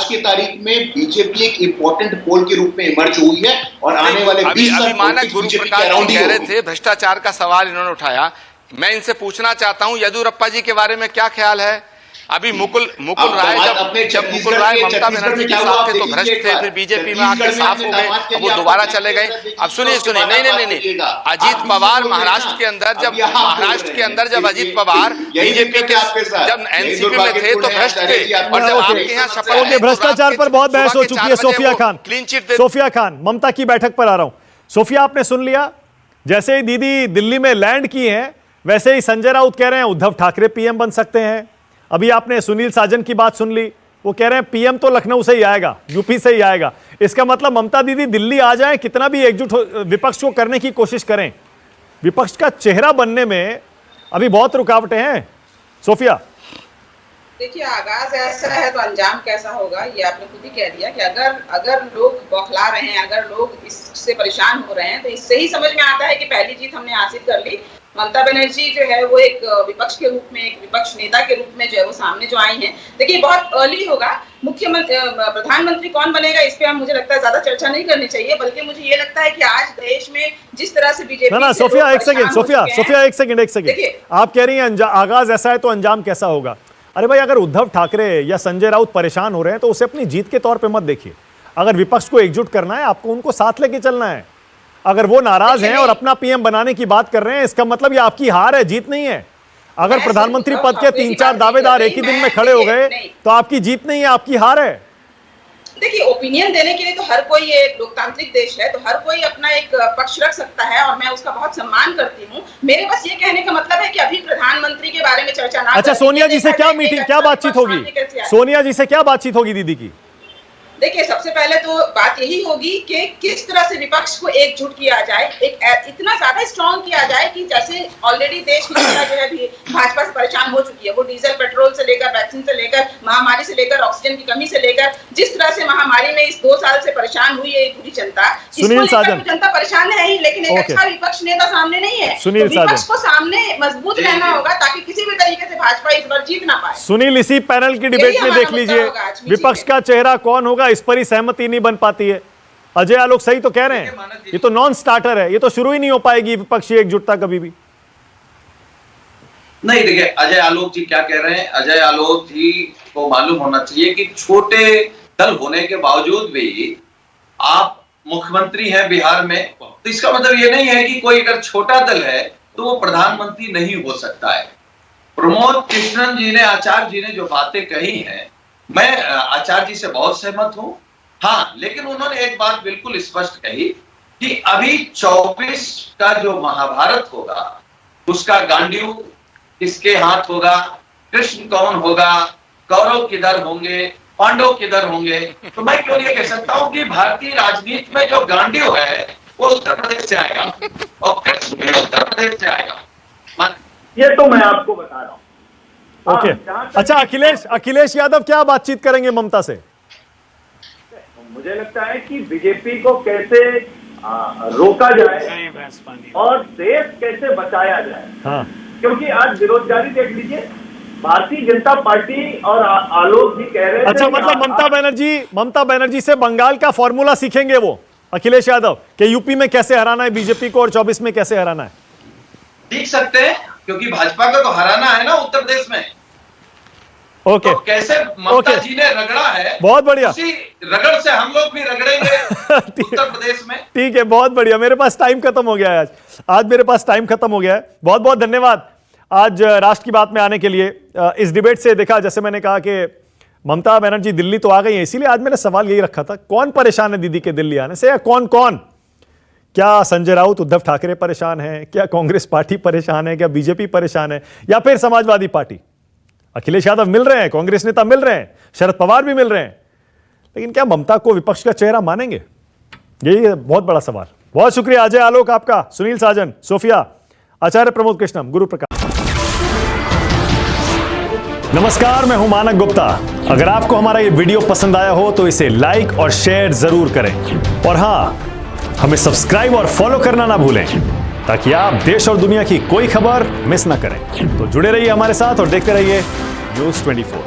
की तारीख में बीजेपी एक इंपॉर्टेंट पोल के रूप में इमर्ज हुई है और आने वाले 20 साल मानक गुरु प्रकाश जी कह रहे थे भ्रष्टाचार का सवाल इन्होंने उठाया। मैं इनसे पूछना चाहता हूं येदियुरप्पा जी के बारे में क्या ख्याल है। अभी मुकुल राय जब मुकुल राय ममता बनर्जी के साथ थे तो भ्रष्ट थे, फिर बीजेपी में आकर साफ हो गए, अब वो दोबारा चले गए। अब सुनिए नहीं, अजीत पवार महाराष्ट्र के अंदर जब अजीत पवार बीजेपी के जब एनसीपी में थे तो भ्रष्ट थे, और जब आपके यहाँ शपथ भ्रष्टाचार पर बहुत बहस हो चुकी है। सोफिया खान ममता की बैठक पर आ रहा हूं। सोफिया, आपने सुन लिया, जैसे ही दीदी दिल्ली में लैंड की है वैसे ही संजय राउत कह रहे हैं उद्धव ठाकरे पीएम बन सकते हैं। अभी आपने सुनील साजन की बात सुन ली, वो कह रहे हैं पीएम तो लखनऊ से ही आएगा, यूपी से ही आएगा। इसका मतलब ममता दीदी दिल्ली आ जाए, कितना भी एकजुट विपक्ष को करने की कोशिश करें, विपक्ष का चेहरा बनने में अभी बहुत रुकावटें हैं। सोफिया, देखिए आगाज ऐसा है तो अंजाम कैसा होगा ये आपने खुद ही कह दिया कि अगर लोग बौखला रहे हैं, अगर लोग इससे परेशान हो रहे हैं, तो इससे ही समझ में आता है कि पहली जीत हमने हासिल कर ली। ममता बनर्जी जो है वो एक विपक्ष के रूप में, एक विपक्ष नेता के रूप में जो है वो सामने जो आई हैं। देखिए बहुत अर्ली होगा, प्रधानमंत्री कौन बनेगा इस पे हम मुझे लगता है ज्यादा चर्चा नहीं करनी चाहिए, बल्कि मुझे ये लगता है कि आज देश में जिस तरह से बीजेपी सोफिया एक सेकंड, आप कह रही हैं आगाज ऐसा है तो अंजाम कैसा होगा। अरे भाई, अगर उद्धव ठाकरे या संजय राउत परेशान हो रहे हैं तो उसे अपनी जीत के तौर पे मत देखिए। अगर विपक्ष को एकजुट करना है, आपको उनको साथ लेके चलना है। अगर वो नाराज हैं और अपना पीएम बनाने की बात कर रहे हैं, इसका मतलब ये आपकी हार है, जीत नहीं है। अगर प्रधानमंत्री पद के 3-4 दावेदार एक ही दिन में खड़े हो गए तो आपकी जीत नहीं है, आपकी हार है। देखिए ओपिनियन देने के लिए तो हर कोई, एक लोकतांत्रिक देश है तो हर कोई अपना एक पक्ष रख सकता है और मैं उसका बहुत सम्मान करती हूँ। मेरे बस ये कहने का मतलब है कि अभी प्रधानमंत्री के बारे में चर्चा ना। अच्छा, सोनिया जी से क्या मीटिंग, क्या बातचीत होगी? सोनिया जी से क्या बातचीत होगी दीदी की? देखिए सबसे पहले तो बात यही होगी कि किस तरह से विपक्ष को एकजुट किया जाए, एक इतना ज्यादा स्ट्रॉन्ग किया जाए कि जैसे ऑलरेडी देश की जनता जो है भी भाजपा से परेशान हो चुकी है, वो डीजल पेट्रोल से लेकर, वैक्सीन से लेकर, महामारी से लेकर, ऑक्सीजन की कमी से लेकर, जिस तरह से महामारी में इस 2 साल से परेशान हुई है पूरी जनता, सुनील साजन, जनता परेशान है ही, लेकिन एक अच्छा विपक्ष नेता सामने नहीं है। तो विपक्ष को सामने मजबूत रहना होगा ताकि किसी भी तरीके से भाजपा इस बार जीत ना पाए। सुनील, इसी पैनल की डिबेट में देख लीजिए विपक्ष का चेहरा कौन होगा, इस पर ही सहमति नहीं बन पाती है। अजय आलोक सही तो कह रहे हैं, ये तो नॉन स्टार्टर है, ये तो शुरू ही नहीं हो पाएगी विपक्षी एकजुटता कभी भी। नहीं, देखिए अजय आलोक जी क्या कह रहे हैं, अजय आलोक जी को मालूम होना चाहिए कि छोटे दल होने के बावजूद भी आप मुख्यमंत्री हैं बिहार में, तो इसका मतलब ये नहीं है कि कोई अगर छोटा दल है तो वो प्रधानमंत्री नहीं हो सकता है। प्रमोद कृष्णन जी ने, आचार्य जी ने जो बातें कही हैं, मैं आचार्य जी से बहुत सहमत हूं। हाँ, लेकिन उन्होंने एक बात बिल्कुल स्पष्ट कही कि अभी 24 का जो महाभारत होगा उसका गांडीव किसके हाथ होगा, कृष्ण कौन होगा, कौरव किधर होंगे, पांडव किधर होंगे, तो मैं क्यों ये कह सकता हूं कि भारतीय राजनीति में जो गांडीव है वो उत्तर प्रदेश से आएगा और कृष्ण भी उत्तर प्रदेश से आएगा। ये तो मैं आपको बता रहा हूं। ओके, अच्छा अखिलेश यादव क्या बातचीत करेंगे ममता से? मुझे लगता है कि बीजेपी को कैसे रोका जाए और देश कैसे बचाया जाए। हाँ। क्योंकि आज बेरोजगारी देख लीजिए, भारतीय जनता पार्टी और आलोक जी कह रहे हैं। अच्छा, मतलब ममता बनर्जी से बंगाल का फॉर्मूला सीखेंगे वो अखिलेश यादव कि यूपी में कैसे हराना है बीजेपी को और 24 में कैसे हराना है। सीख सकते हैं क्योंकि भाजपा का तो हराना है ना उत्तर प्रदेश में। ओके, तो कैसे ममता जी ने रगड़ा है, बहुत बढ़िया, उसी रगड़ से हम लोग भी रगड़ेंगे उत्तर प्रदेश में। ठीक है, बहुत बढ़िया। मेरे पास टाइम खत्म हो गया है आज मेरे पास टाइम खत्म हो गया है। बहुत बहुत धन्यवाद आज राष्ट्र की बात में आने के लिए। इस डिबेट से देखा, जैसे मैंने कहा कि ममता बनर्जी दिल्ली तो आ गई है, इसीलिए आज मैंने सवाल यही रखा था, कौन परेशान है दीदी के दिल्ली आने से, या कौन कौन? क्या संजय राउत उद्धव ठाकरे परेशान है, क्या कांग्रेस पार्टी परेशान है, क्या बीजेपी परेशान है, या फिर समाजवादी पार्टी? अखिलेश यादव मिल रहे हैं, कांग्रेस नेता मिल रहे हैं, शरद पवार भी मिल रहे हैं, लेकिन क्या ममता को विपक्ष का चेहरा मानेंगे? यही है बहुत बड़ा सवाल। बहुत शुक्रिया अजय आलोक आपका, सुनील साजन, सोफिया, आचार्य प्रमोद कृष्णम, गुरु प्रकाश। नमस्कार, मैं हूं मानक गुप्ता। अगर आपको हमारा ये वीडियो पसंद आया हो तो इसे लाइक और शेयर जरूर करें, और हां, हमें सब्सक्राइब और फॉलो करना ना भूलें ताकि आप देश और दुनिया की कोई खबर मिस ना करें। तो जुड़े रहिए हमारे साथ और देखते रहिए न्यूज़ 24।